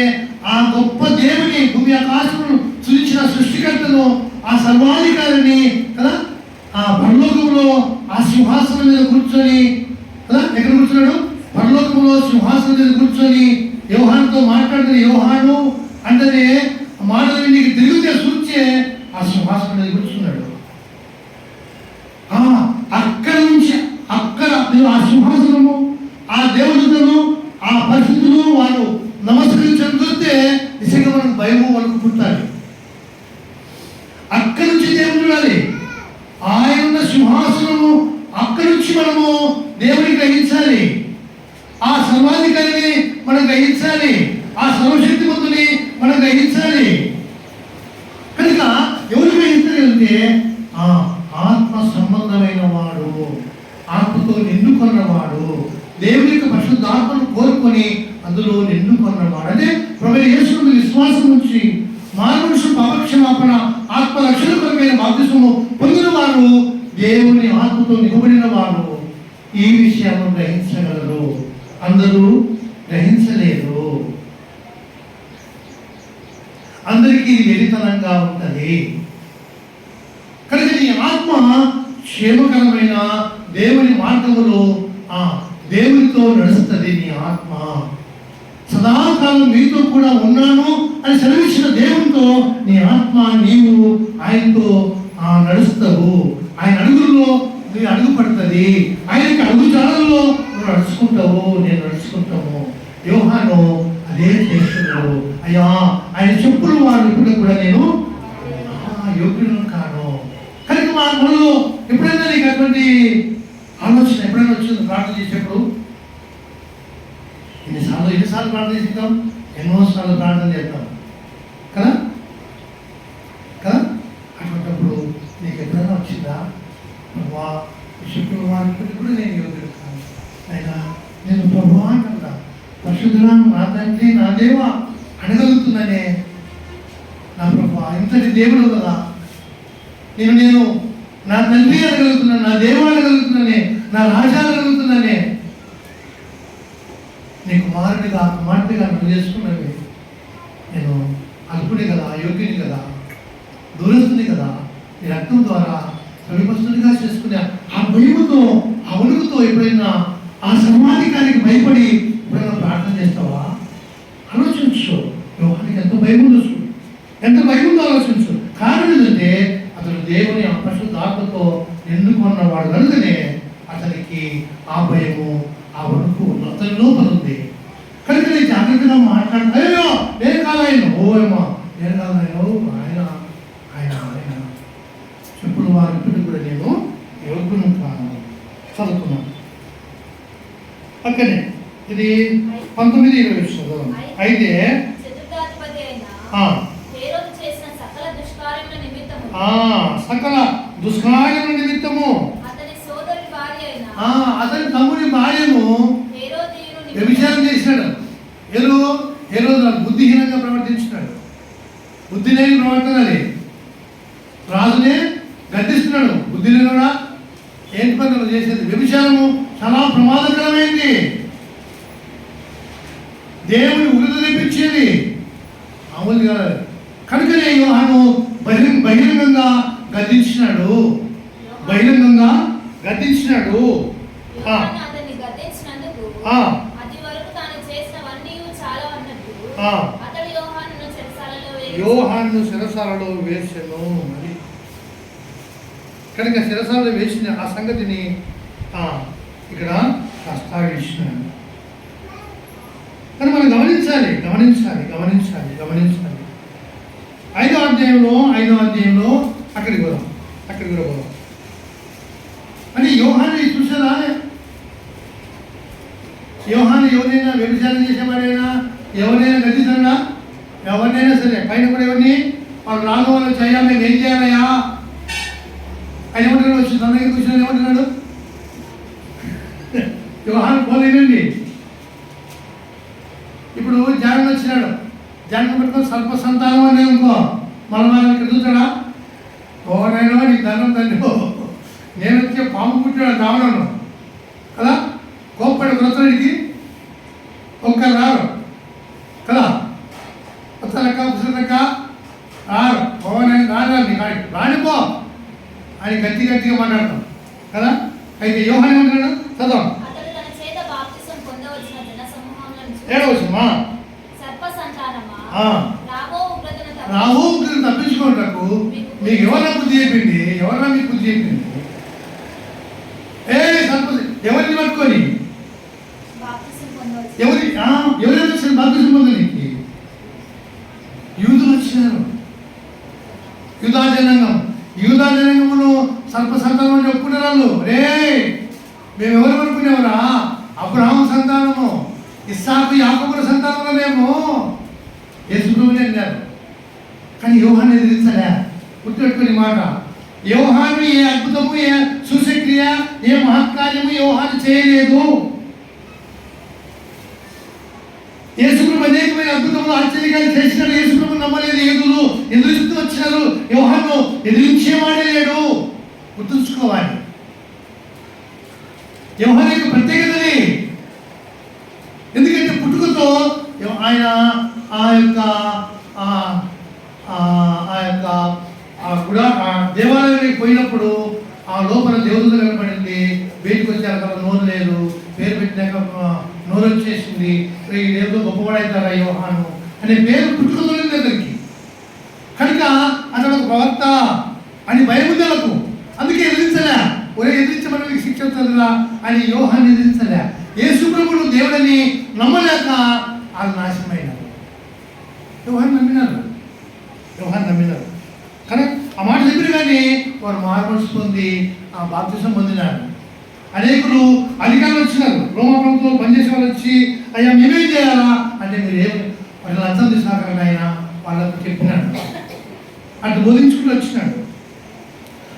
ఆ గొప్ప దేవుని, భూమి ఆకాశమును సృష్టించిన సృష్టికర్తను, ఆ సర్వాధికారిని కదా, ఆ పరలోకంలో ఆ సింహాసనం మీద కూర్చొని కదా, ఎక్కడ కూర్చున్నాడు? పరలోకంలో సింహాసనం మీద కూర్చొని యోహానుతో మాట్లాడుతున్న యోహాను అంటే మాటలు నీకు తిరిగితే సూచే ఆ సింహాసనం మీద కూర్చున్నాడు. అక్కడి నుంచి ఆ సింహాసనము, ఆ దేవతను, ఆ పరిస్థితులు వారు నమస్కరించడం చూస్తే నిజంగా మనకు భయము వరకు పుట్టాలి. అక్కడి నుంచి దేవుడు చూడాలి. ఆయన సింహాసనము అక్కడి నుంచి మనము దేవుని గ్రహించాలి. ఆ సర్వాధికారిని మనం గ్రహించాలి. ఆ సర్వశక్తిమంతుని మనం గ్రహించాలి. కనుక ఎవరు గ్రహించగలిగితే ఆత్మ సంబంధమైన వాడు, ఆత్మతో నిండుకొన్నవాడు, దేవుని యొక్క పరిశుద్ధాత్మను కోరుకొని అందులో నిండుకొన్నవాడు. అంటే ప్రభువైన యేసునందు విశ్వాసం నుంచి మానవుడు పాపక్షమాపణ, ఆత్మ రక్షణ కొరకైన బాప్తిస్మము పొందిన వారు, దేవుని ఆత్మతో నింపబడిన వారు ఈ విషయాలను గ్రహించగలరు. అందరూ గ్రహించలేరు. వెరితనంగా ఉంటుంది. కనుక నీ ఆత్మ క్షేమకరమైన దేవుని మార్గములో దేవునితో నడుస్తుంది. నీ ఆత్మ సదాకాలం మీతో కూడా ఉన్నాను అని సెలవిచ్చిన దేవునితో నీ ఆత్మ నీవు ఆయనతో నడుస్తావు. ఆయన అడుగుల్లో నీ అడుగు పడుతుంది. ఆయనకి అడుగు జాడల్లో నువ్వు నడుచుకుంటావు, నేను నడుచుకుంటాము. యోహాను అదే చేస్తున్నాడు. అయ్యా ఆయన చెప్పులు వారు ఇప్పుడు కూడా నేను యోగ్యులను కాను. కనుక మనలో ఎప్పుడైనా నీకు అటువంటి ఆలోచన ఎప్పుడైనా వచ్చింది ప్రార్థన చేసేప్పుడు? ఎన్నిసార్లు ప్రార్థన చేస్తాం? ఎన్నోసార్లు ప్రార్థన చేస్తాం కదా కదా. అటువంటిప్పుడు నీకు ఎప్పుడైనా వచ్చిందా? ప్రభా శుక్రవారం కూడా నేను యోగ్యుడు కాను, అయినా నేను ప్రభా అంటా పరిశుద్ధులను నా తండ్రి నా దేవ అడగలుగుతున్నానే. నా ప్రభా ఇంతటి దేవుడు కదా, నేను నా తండ్రి అనగలుగుతున్నాను, నా దేవ అనగలుగుతున్నానే, నా రాజా అనగలుగుతున్నానే. నీ కుమారుడిగా కుమార్తెగా నన్ను చేసుకున్నవి నేను అల్పుడి కదా, అయోగ్యుని కదా, దూరస్తుని కదా. నీ రక్తం ద్వారా సమీపస్తునిగా చేసుకునే ఆ భయముతో ఆ వణుకుతో ఎప్పుడైనా ఆ సమాధికారికి భయపడి ఎప్పుడైనా ప్రార్థన చేస్తావా? ఆలోచించు. యోహానికి ఎంత భయం ఉందో చూడు, ఎంత భయం ఉందో ఆలోచించు. కారణం ఏంటంటే అతను దేవుని పరిశుద్ధాత్మతో నిండుకున్నవాడు కనుకనే అతనికి ఆ భయము ఆ వణుకు అతని లోపల ఉంది. కనుక నేను జాగ్రత్తగా మాట్లాడు. అయ్యో నేను కాదు ఆయన, ఓ ఏమో నేను కాదు ఆయన ఆయన ఆయన చెప్పుడు వారి ఇప్పుడు కూడా నేను యోగ్యును కాను. చదువుతున్నాను పక్కనే ఇది 19-20 అయితే సకల దుష్కార్యముల నిమిత్తము అతని తమ్ముని భార్యను వ్యభిచారం చేసినాడు. హేరోదు బుద్ధిహీనంగా ప్రవర్తించినాడు. బుద్ధి లేని ప్రవర్తన అది. రాజునే గద్దిస్తున్నాడు. బుద్ధి లేనివాడా ఏంటి పని చేసేది? వ్యభిచారము చాలా ప్రమాదకరమైంది. దేవుని ఉగ్రత తెప్పించేది మామూలుగా. కనుకనే యోహాను బహిరంగంగా గద్దించినాడు. బహిరంగంగా గద్దించినాడు. యోహాను శిరసాలలో వేసెను. మరి కనుక శిరసాలలో వేసిన ఆ సంగతిని ఇక్కడ ప్రస్తావించినాను. కానీ మనం గమనించాలి. 5వ అధ్యాయంలో అక్కడికి కూడా పోదాం. అని యోహాను చూసారా? యోహాను ఎవరైనా వ్యభిచారం చేసేవాడైనా, ఎవరైనా గద్దిస్తాడా? ఎవరినైనా సరే పైన కూడా ఎవరిని వాళ్ళు రాను వాళ్ళు చేయాలి, మేము ఏం చేయాలయ్యా? ఆయన ఏమంటున్నాడు? వచ్చి తన దగ్గర కూర్చొని ఏమంటున్నాడు? యోహాను పోలేనండి. ఇప్పుడు జగన్ వచ్చినాడు. జగన్ పెట్టుకొని స్వల్ప సంతానం అని అనుకో, మనం ఇక్కడ చూస్తాడా? ఓనైనా నీకు దండం తండ్రి, నేను వచ్చే పాము పుట్టాడు రావడం కదా. కోప్పడి వృత్తుడికి ఒక్కరు రారు కదా. వస్తలక్క పుస్తక రారు. ఓనైనా రాని రానిపో అని గట్టిగా మాట్లాడతాం కదా. అయితే యోహాను ఏమంటున్నాడు? చదవం. 7వ రాబో ఉగ్రతను తప్పించుకోవటకు మీకు ఎవరైనా బుద్ధి చెప్పింది? మీకు బుద్ధి చెప్పింది? ఎవరిని పట్టుకొని ఎవరైనా వచ్చిన బాప్తిసం పొందడానికి? యూదులు వచ్చినారు. యూదా జనాంగమును సర్ప సంతానం చెప్పుకునే వాళ్ళు. మేము ఎవరు అనుకునేవరా? అబ్రహాము సంతానము, ఇస్సాకు యాకోబుల సంతానంలో మేము యేసుప్రభుని అన్నారు. కానీ యోహాను ఎదిరించలే. గుర్తుపెట్టుకుని మాట. యోహాను ఏ అద్భుతము, ఏ సూచక్రియ, ఏ మహత్కార్యము యోహాను చేయలేదు. యేసుప్రభు అనేకమైన అద్భుతములు ఆశ్చర్యకాలు చేసినాడు. యేసుప్రభు నమ్మలేదు. యూదులు ఎదురిస్తూ వచ్చినారు. యోహాను ఎదిరించేవాడే లేడు. గుర్తుంచుకోవాలి. యోహాను యొక్క ప్రత్యేకతని. ఎందుకంటే పుట్టుకతో ఆయన ఆ యొక్క ఆ యొక్క ఆ దేవాలయానికి పోయినప్పుడు ఆ లోపల దేవుడు కనపడింది, బయటకు వచ్చాక నోరు లేదు, పేరు పెట్టినాక నోరు వచ్చేసింది, ఏదో గొప్పవాడైతారా యోహాను అనే పేరు పుట్టుకొస్తుంది అతనికి. కనుక అతడు ఒక ప్రవక్త అని భయం ఉంది వాళ్ళకు, అందుకే ఎదిరించలే. ఒరే ఎదిరించమని శిక్ష అవుతుందిరా అని యోహాన్ని ఎదిరించలే. యేసు ప్రభువు దేవుడని నమ్మలేక వాళ్ళు నాశనమైనారు. యోహాన్ని నమ్మినారు. కానీ ఆ మాట చెప్పిన కానీ వారు మార్పు పొంది ఆ బాప్తిసం పొందినారు. అనేకులు అధికారులు వచ్చినారు, రోమా ప్రభుత్వం పనిచేసే వాళ్ళు వచ్చి అయ్యా మేమేం చేయాలా అంటే మీరు వాళ్ళు అర్థం చేసినాక ఆయన వాళ్ళకు చెప్పినాడు, అటు బోధించుకుంటూ వచ్చినాడు.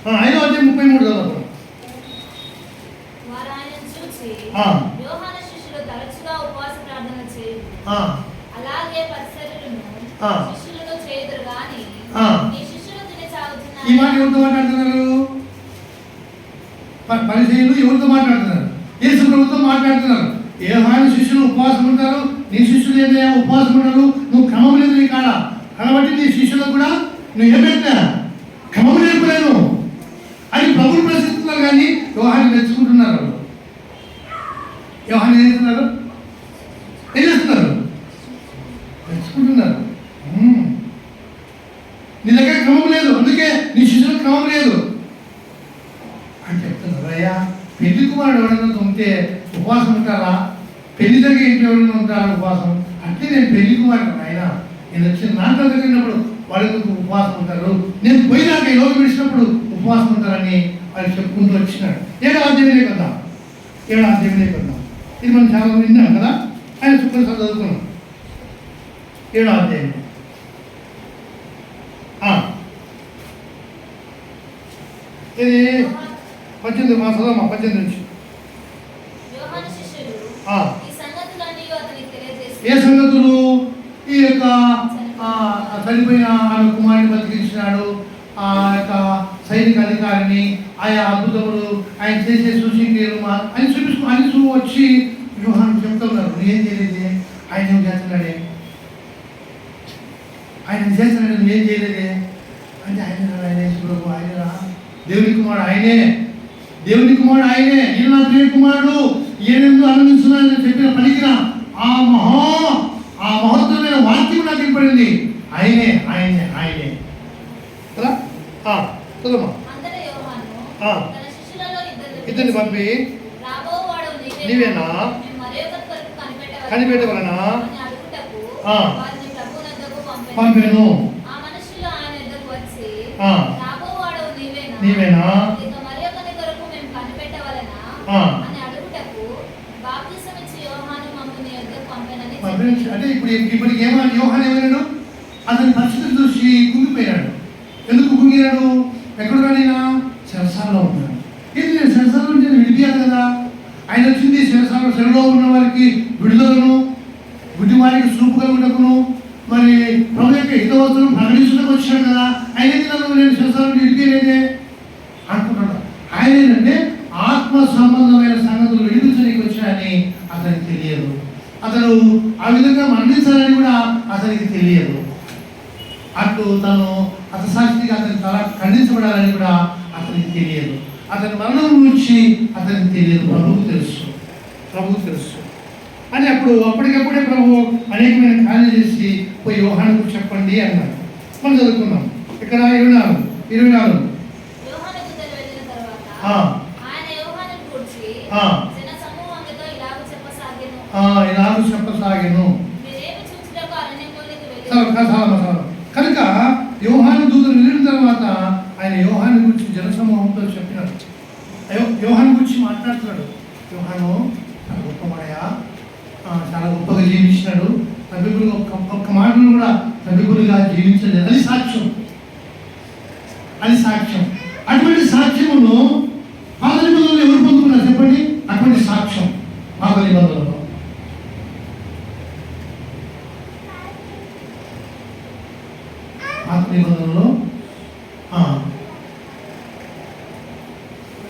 5వ అధ్యాయం 33 చదువు. ఈ మాట ఎవరితో మాట్లాడుతున్నారు? పరిచయులు ఎవరితో మాట్లాడుతున్నారు? యేసు ప్రభుతో మాట్లాడుతున్నారు. యోహాను శిష్యులు ఉపవాసం ఉంటారు, నీ శిష్యులు ఏదైనా ఉపవాసం ఉంటారు, నువ్వు క్రమం లేదు నీ కాడ, కాబట్టి నీ శిష్యులకు కూడా నువ్వు ఏం పెట్టా క్రమం నేర్పలేను అని ప్రభులు ప్రశ్నిస్తున్నారు. కానీ యోహాన్ని మెచ్చుకుంటున్నారు. యోహాన్ని ఏం చేస్తున్నారు? మెచ్చుకుంటున్నారు. నీ దగ్గర క్రమం లేదు, అందుకే నీ శిష్యులకు క్రమం లేదు అని చెప్తున్నారు. అయ్యా పెళ్లి కుమారుడు ఎవరైనా ఉంటే ఉపవాసం ఉంటారా? పెళ్లి దగ్గర ఇంటి ఎవరైనా ఉంటారా ఉపవాసం? అంటే నేను పెళ్లి కుమారుడు ఆయన, నేను వచ్చిన నాన్న దగ్గరినప్పుడు వాళ్ళకు ఉపవాసం ఉంటారు, నేను పోయినాక ఈ లోకం విడిచినప్పుడు ఉపవాసం ఉంటారని వాళ్ళు చెప్పుకుంటూ వచ్చినాడు. 7వ అధ్యాయంలోకి వద్దాం. ఇది మనం చాలా విన్నాం కదా, ఆయన శుక్రసారి చదువుకున్నాం. 7వ అధ్యాయం ఇది 18 మాసాలు 18 నుంచి. ఏ సంగతులు? ఈ యొక్క చనిపోయిన ఆమె కుమారుని బతికించినాడు, ఆ యొక్క సైనిక అధికారిని, ఆయా అద్భుతములు ఆయన చేసే సూచనలు అని చూపిస్తూ అని వచ్చి యోహాను చెప్తున్నారు, నువ్వేం చేయలేదే, ఆయన ఏం చేస్తున్నాడే, ఆయన చేస్తున్నాడు, నువ్వేం చేయలేదే అంటే ఆయన దేవుని కుమారుడు ఆయనే, ఈయన నా ప్రియ కుమారుడు, ఈయనెందుకు ఆనందిస్తున్నాడని చెప్పిన పలికిన ఆ మహోత్తరమైన వాక్యం నాకు వినపడింది. ఆయనే కదా. చదువు. ఇద్దరిని పంపి నీవేనా కనిపెట్టవలనా పంపాను. నీవేనా అంటే ఇప్పటికి ఏమన్నా యోహాను ఏమైనాడు? అతని పరిస్థితిని చూసి కుంగిపోయినాడు. ఎందుకు కుంగినాడు? ఎక్కడున్నాడైనా చెరసాలలో ఉన్నాడు. ఏంటి నేను చెరసాల నుంచి విడిపోయాను కదా, ఆయన వచ్చింది చెరలో ఉన్న వారికి విడుదలను, గుడ్డి వారికి చూపు కలుగుటకును, మరి ప్రభు యొక్క హితవస్తులను ప్రకటించడానికి వచ్చాడు కదా, ఆయన నేను చెరసాల నుంచి విడిపోయలేదే అనుకుంటున్నాడు. ఆయన ఏంటంటే ఆత్మ సంబంధమైన సంగతులు విడిపించడానికి వచ్చాయని అతనికి తెలియదు. అతను ఆ విధంగా మరణించాలని కూడా అతనికి తెలియదు. అటు తను హతసాక్షిగా అతని తల ఖండించబడాలని కూడా అతనికి తెలియదు. అతని మరణం గురించి అతనికి తెలియదు, ప్రభువుకు తెలుసు అని అప్పటికప్పుడే ప్రభు అనేకమైన కార్యాలు చేసి పోయి యోహానుకు చెప్పండి అన్నారు. మనం చదువుకున్నాం ఇక్కడ 24 ఇలాగ చెప్పసాగెను. కనుక యోహాను దూతలు వెళ్ళిన తర్వాత ఆయన యోహాను గురించి జనసమూహంతో చెప్పినాడు. యోహాను గురించి మాట్లాడుతున్నాడు. యోహాను చాలా గొప్పవాడయా, చాలా గొప్పగా జీవించినాడు, సభికులు ఒక్క మాటను కూడా సభికులుగా జీవించలేదు. అది సాక్ష్యం. అటువంటి సాక్ష్యమును పాత నిబంధనలు ఎవరు పొందుకున్నారు చెప్పండి? అటువంటి సాక్ష్యం పాత నిబంధనలో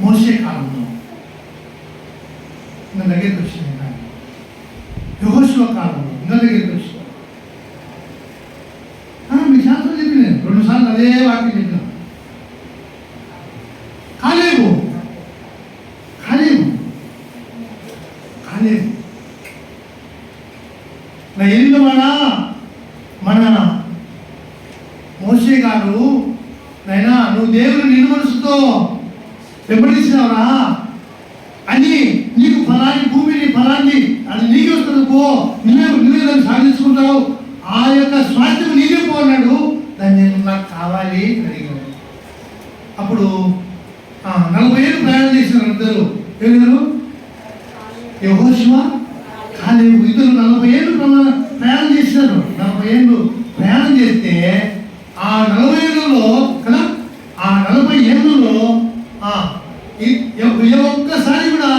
మోషే కాలంలో ఇంకా దగ్గరికి వచ్చింది, కానీ యెహోషువ కాలంలో ఇంకా దగ్గరికి వచ్చింది. మీకు శాస్త్రం చెప్పి నేను అదే వాక్యం చెప్పినాం. కాలేవు కాలేవు కాలేవు నా ఎల్లు మన మోషే గారు, నైనా నువ్వు దేవుని నిన్ను మనసుతో వెంబడించినావురా అని, నీకు ఫలాన్ని భూమిని ఫలాన్ని అది నీకే వస్తుంది పో, నువ్వే దాన్ని సాధించుకుంటావు, ఆ యొక్క స్వాస్థ్యం నీకే పో అన్నాడు. దాన్ని నేను నాకు కావాలి అని అడిగాను. అప్పుడు 40 ఏళ్ళు ప్రయాణం చేసినారు ఇద్దరు. ఎవరు? యెహోషువ, కాలేబు. ఇద్దరు 40 ఏళ్ళు ప్రయాణం చేసినారు. 40 ఏళ్ళు ప్రయాణం చేస్తే ఆ 40 ఏళ్ళలో కదా, ఆ 40 ఏళ్ళలో ఒక్కసారి కూడా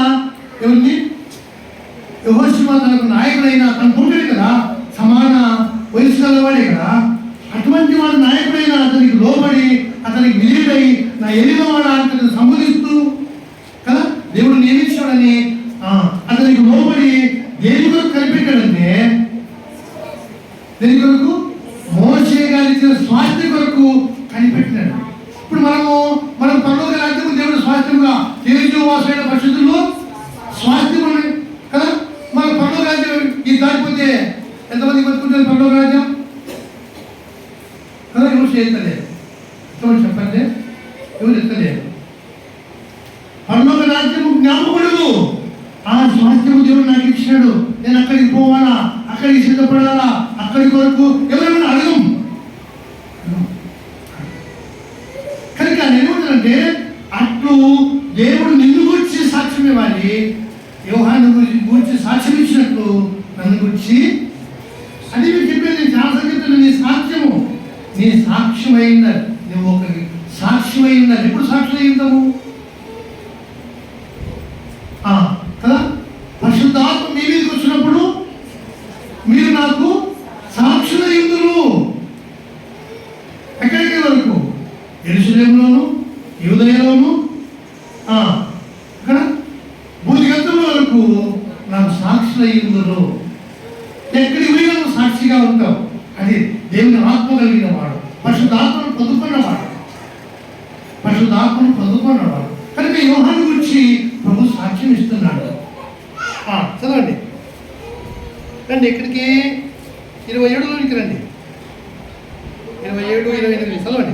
ఎవరిని యెహోషువ తనకు నాయకుడైన తన పుట్టాడు కదా, సమాన వయసు గలవాడే కదా, అటువంటి వాడు నాయకుడైన అతనికి లోబడి అతనికి విలీనై నా ఎలినవాడ అతను సంబోధిస్తూ కదా దేవుడు నియమించాడని అతనికి లోబడి దేని కొరకు కనిపెట్టాడంటే, దేని కొరకు? మోషే గారు ఇచ్చిన స్వాస్థ్యం కొరకు కనిపెట్టినాడు. ఇప్పుడు మనం పరలోక రాజ్యము దేవుడు స్వాస్థ్యంగా తేజోవాసైన పరిశుద్ధుల్లో స్వాస్థ్యం కదా. మన పరలోక రాజ్యం ఇది దాటిపోతే ఎంతమంది బతుకుంటారు? పరలోక రాజ్యం కదా ఎవరు చేస్తలేరు. ఎవరు చెప్పండి, ఎవరు ఎత్తలేరు. పరలోక రాజ్యము జ్ఞాపకుడు. ఆ స్వాస్థ్యము దేవుడు నాకు ఇచ్చాడు, నేను అక్కడికి పోవాలా, అక్కడికి సిద్ధపడాలా, అక్కడి కొరకు ఎవరైనా అడగం. కనుక నేనేమంటానంటే, అట్లు దేవుడు నిన్ను గురించి సాక్ష్యం ఇవ్వాలి. యోహాను గురించి సాక్ష్యం ఇచ్చినట్లు నన్ను గురించి అది మీరు చెప్పేది. నేను చాలా సంగతులు నీ సాక్ష్యము, నీ సాక్ష్యం అయిందా, నువ్వు ఒకరికి సాక్ష్యం అయిందా. ఎప్పుడు సాక్ష్యం అయిందాము కదా, పరిశుద్ధాత్మ మీ మీదకి వచ్చినప్పుడు మీరు నాకు సాక్షులు అయ్యుందురు. ఎక్కడికి వరకు? యెరూషలేములోను, యూదయలోను, ఇక్కడ భూదిగంతుల వరకు నాకు సాక్షులు అయ్యుందురు. ఎక్కడికి పోయినా నువ్వు సాక్షిగా ఉంటావు. అది దేవుని ఆత్మ కలిగిన వాడు, పరిశుద్ధాత్మను పొందుకున్నవాడు, పరిశుద్ధాత్మను పొందుకున్నవాడు. కనుక యోహాను గురించి ప్రభు సాక్ష్యం ఇస్తున్నాడు. చదవండి, రండి ఇక్కడికి 27లోనికి రండి. 27, 28 చదవండి.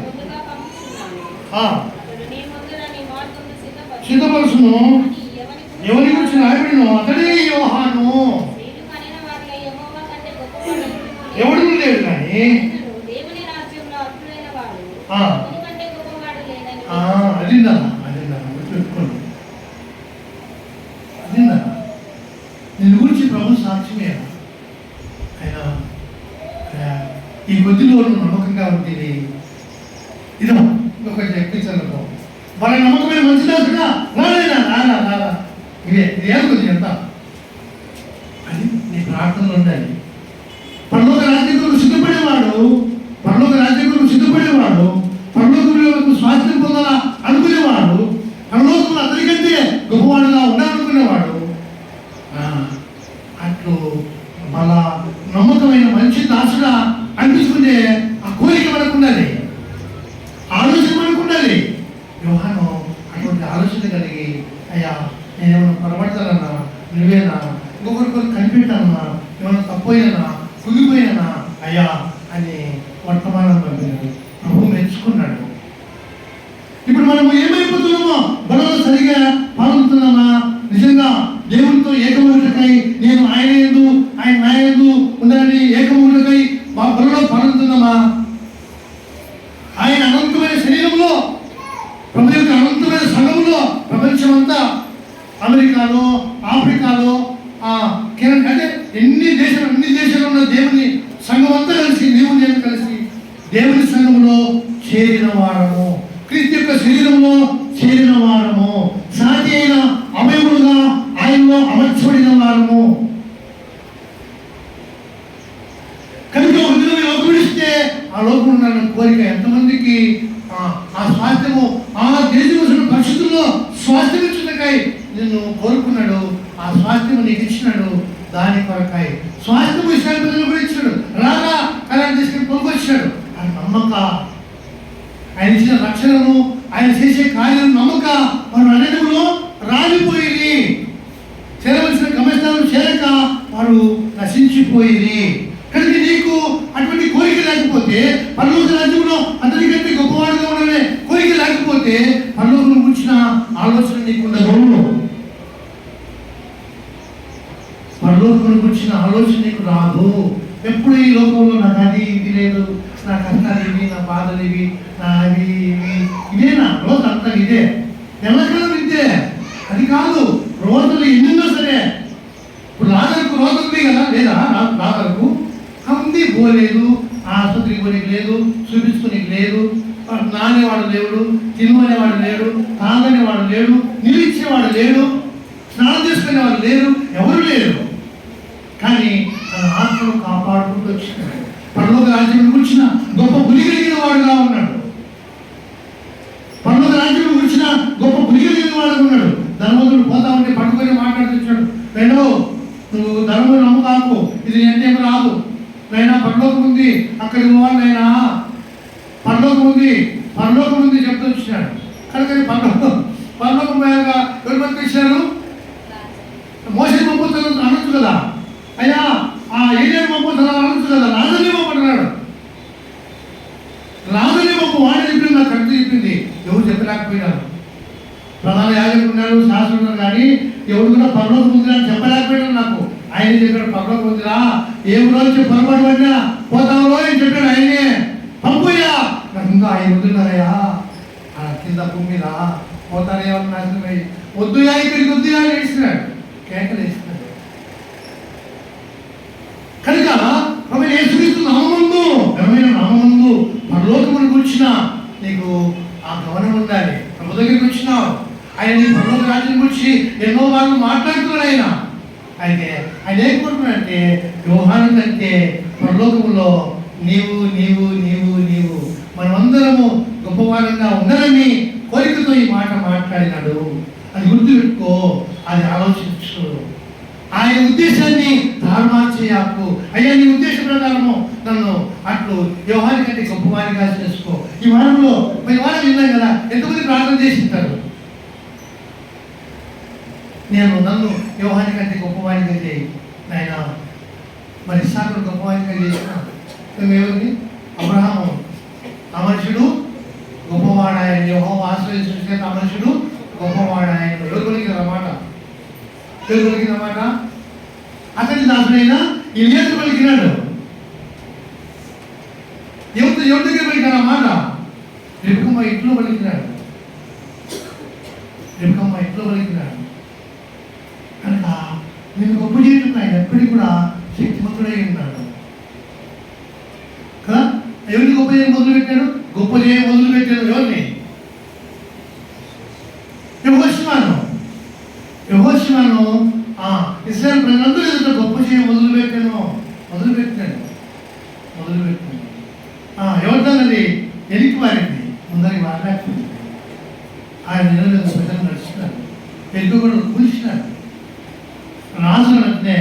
సిద్ధపరుచును ఎవరి గురించి రాయబడినో అతడే యోహాను. ఎవడు లేడు కానీ అదిందా గుర్తుపెట్టుకోండి. అదిందా నేను గురించి ప్రభు సాక్ష్యమే. ఆయన ఈ కొద్దిలో నమ్మకంగా ఉంటుంది. ఇదో ఇంకొకటి చెప్పించాలనుకో, మన నమ్మకమైన మంచి దాసుగా రారా ఇదే ఇదే కొద్ది ఎంత అది నీ ప్రార్థనలు ఉండాలి. పరలోక రాజ్యంలో సిద్ధపడేవాడు, పరలోక రాజ్యంలో సిద్ధపడేవాడు, పరలోకంలో స్వాస్థ్యం పొందాలా అనుకునేవాడు, పరలోకంలో అతనికంటే గొప్పవాడుగా ఉండాలనుకునేవాడు. అట్లు మన నమ్మకమైన మంచి దాసుగా అనిపించుకునే ఆ కోరిక మనకు ఉండాలి, ఆలోచన మనకు ఉండాలి. యోహాను అటువంటి ఆలోచన కలిగి, అయ్యా నేనేమన్నా పొరపడతానన్నా, నువ్వేనా ఇంకొకరికి కనిపెట్టానన్నా, ఏమన్నా తప్పైనా కుగిపోయినా అయ్యా అని వర్తమానం పంపినాడు. ప్రభు మెచ్చుకున్నాడు. ఇప్పుడు మనము ఏమైపోతున్నామో, బలలో సరిగా పాల్గొంటున్నామా? నిజంగా దేవునితో ఏకమూటకై నేను ఆయన యందు ఆయన నా యందు ఉండాలని ఏకమూటకై బలలో పాల్గొంటున్నామా? ఆయన అనంతమైన శరీరంలో, ప్రభు యొక్క అనంతమైన సంఘంలో ప్రపంచమంతా, అమెరికాలో, ఆఫ్రికాలో, అంటే అన్ని దేశాలు ఉన్న దేవుని సంఘం అంతా కలిసి, నీవు నేను కలిసి దేవుని సంఘంలో చేరిన వారము, క్రీస్తు యొక్క శరీరంలో చేరిన వారము, సాటి అయిన అవయవులుగా ఆయనలో అమర్చబడిన వారము. కనుక ఒక దినం లోకం విడిస్తే ఆ లోకం ఉన్న కోరిక ఎంతమందికి ఆ స్వాస్థ్యము, ఆ దేశం పరిస్థితుల్లో స్వాస్థ్యం ఇచ్చుటకై నిన్ను కోరుకున్నాడు. ఆ స్వాస్థ్యము నీకు ఇచ్చినాడు. దాని కొరకై స్వాస్థ్యము ఇష్టాలు ప్రజలు కూడా ఇచ్చాడు. రాగా కళ్యాణ తీసుకుని పొందుకొచ్చాడు. ఆ నమ్మక ఆయన ఇచ్చిన రక్షణను, ఆయన చేసే కార్యం నమ్మక వారు అరణ్యంలో రాలిపోయి చేరవలసిన గమ్యస్థానం చేరక వారు నశించిపోయి. కనుక నీకు అటువంటి కోరిక లేకపోతే, పరలోక రాజ్యంలో అతనికంటే గొప్పవాడుగా ఉండాలనే కోరిక లేకపోతే పరలోకం గురించిన ఆలోచన నీకుండదు. పరలోకం గురించిన ఆలోచన నీకు రాదు. ఎప్పుడు ఈ లోకంలో నాకు అది ఇది లేదు, నా కష్టాలు ఇవి, నా బాధలు ఇవి, నా అవి ఇవి, ఇదే నా రోజు అంతా ఇదే, ఎల్లకాలం ఇదే. అది కాదు, రోజులు ఎన్నిన్నా సరే. ఇప్పుడు రాజులకు రోజు ఉంది కదా, లేదా రాజులకు ఉంది, పోలేదు, ఆసుపత్రికి పోనీకి లేదు, చూపించుకునేకి లేదు, నానేవాడు లేడు, తినుకునేవాడు లేడు, తాగనేవాడు లేడు, నిలిచేవాడు లేడు, స్నానం చేసుకునేవాడు లేరు, ఎవరు లేరు. కానీ తన ఆత్మను కాపాడుకుంటూ వచ్చినాడు. పరలోక రాజ్యం గురించిన గొప్ప బుద్ధి కలిగిన వాడుగా ఉన్నాడు. పరలోక రాజ్యం గురించిన గొప్ప బుద్ధి కలిగిన వాడుగా ఉన్నాడు. ధర్మవంతుడు పోతా ఉంటే పట్టుకొని మాట్లాడుతున్నాడు, రెండో నువ్వు ధర్మం నమ్ముకాకు, ఇది ఎంతేం రాదు నైనా, పరలోకం ఉంది, అక్కడికి పోవాలి నైనా, పరలోకం ఉంది చెప్తూ వచ్చినాడు. కనుక పరలోకం పోయాక ఎవరు పంపించారు? మోసే పంపుతాను అనొచ్చు కదా, అయ్యా ఆ ఏలియాను పంపుతాను అనొచ్చు కదా, రాజుని పంపుతున్నాడు. రాజుని పంపు వాడే చెప్పింది, నాకు కరెక్ట్ చెప్పింది, ఎవరు చెప్పలేకపోయినారు. ప్రధాన యాజకుడు ఉన్నాడు, శాస్త్రుడు ఉన్నారు, కానీ ఎవరు కూడా పరలోకం ఉంది అని చెప్పలేకపోయినారు. నాకు ఆయన చెప్పాడు, పరలోకం ఉందిరా, ఏ రోజు పొరపాటు పడినా పోతావు అని చెప్పాడు. ఆయనే పంపుయ్యా, నాకు ఇంకా 5 వద్దున్నారయ్యా కింద భూమి మీద పోతానేమన్నా నాశనమై, వద్దుయా ఇక్కడికి వద్దుయా అని వేసినాడు, కేకలు వేసినాడు. కనుక ప్రభువైన యేసుక్రీస్తు నామమునందు, ఘనమైన నామమునందు పరలోకమును గురించిన నీకు ఆ గమనం ఉండాలి. ప్రభు దగ్గరికి వచ్చినావు, ఆయన నీ పరలోక రాజ్యం గురించి ఎన్నో మార్లు మాట్లాడుతున్నాడు. అయితే ఆయన ఏం కోరుకున్నాడంటే, యోహాను కంటే పరలోకములో నీవు నీవు నీవు నీవు మనమందరము గొప్పవారంగా ఉండాలని కోరికతో ఈ మాట మాట్లాడినాడు. అది గుర్తుపెట్టుకో, అది ఆలోచించు. ఆయన ఉద్దేశాన్ని తారుమారు చేయకు. అయ్యా నీ ఉద్దేశ ప్రకారము నన్ను అట్లు యోహాను కంటే గొప్పవారిగా చేసుకో. ఈ వారంలో పోయిన వారం విన్నాం కదా, ఎంతమంది ప్రార్థన చేసింటారు, నన్ను యోహాను కంటే గొప్పవారిగా చేయి నాయన. మరి ఇస్సాకును గొప్పవారిగా చేసిన ఎవరిని? అబ్రహాము. ఆ మనుషుడు గొప్పవాడాయన, యెహోవా ఆశ్రయించిన ఆ మనుషుడు గొప్పవాడాయన. ఎవరు పలికినమాట? అతని దాసుడైన ఇలియాసు పలికినాడు. ఎవరి దగ్గర పలికినాడు ఆ మాట? రెబెక్కమ్మ ఇంట్లో పలికినాడు. కనుక నేను గొప్ప చేయటం ఆయన ఎప్పటికీ కూడా శక్తిమంతుడై ఉన్నాడు కదా. ఎవరిని గొప్ప చేయ మొదలుపెట్టాడు? ఎవరిని? యెహోషువను ఇశ్రాయేలు ప్రజలందరూ ఎదుట గొప్ప చేయ మొదలుపెట్టాడు. ఎవరిదానది? ఎలికి వారింది, ముందరికి మాట్లాడుతుంది. ఆయన నిలబడిన ప్రజలు నడుస్తున్నారు, ఎలుగు కూడా కూల్చినాడు. రాజులను అంటే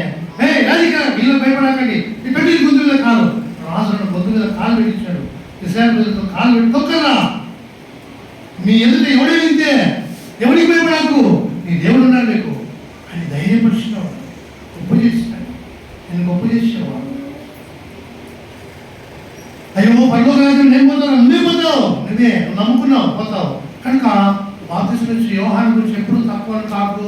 రాజుగా వీళ్ళు భయపడకండి, పెట్టి గుంతు మీద కాలు, రాజులను గొంతు మీద కాలు పెట్టించాడు. ఇశ్రాయేలు ప్రజలతో కాలు పెట్టి తొక్కరా, మీ ఎదుట ఎవడే వింటే ఎవరికి భయపడకు, నీ దేవుడు ఉన్నాడు మీకు అని ధైర్యపరిచినాడు. గొప్ప చేసినాడు, నేను గొప్ప చేసేవాడు. అయ్యో పరలోక రాజ్యం నేను పోతాను, నువ్వే పోతావు, నువ్వే నమ్ముకున్నావు పోతావు. కనుక బాప్తిసం ఇచ్చి యోహాను గురించి ఎప్పుడు తక్కువ కాకు,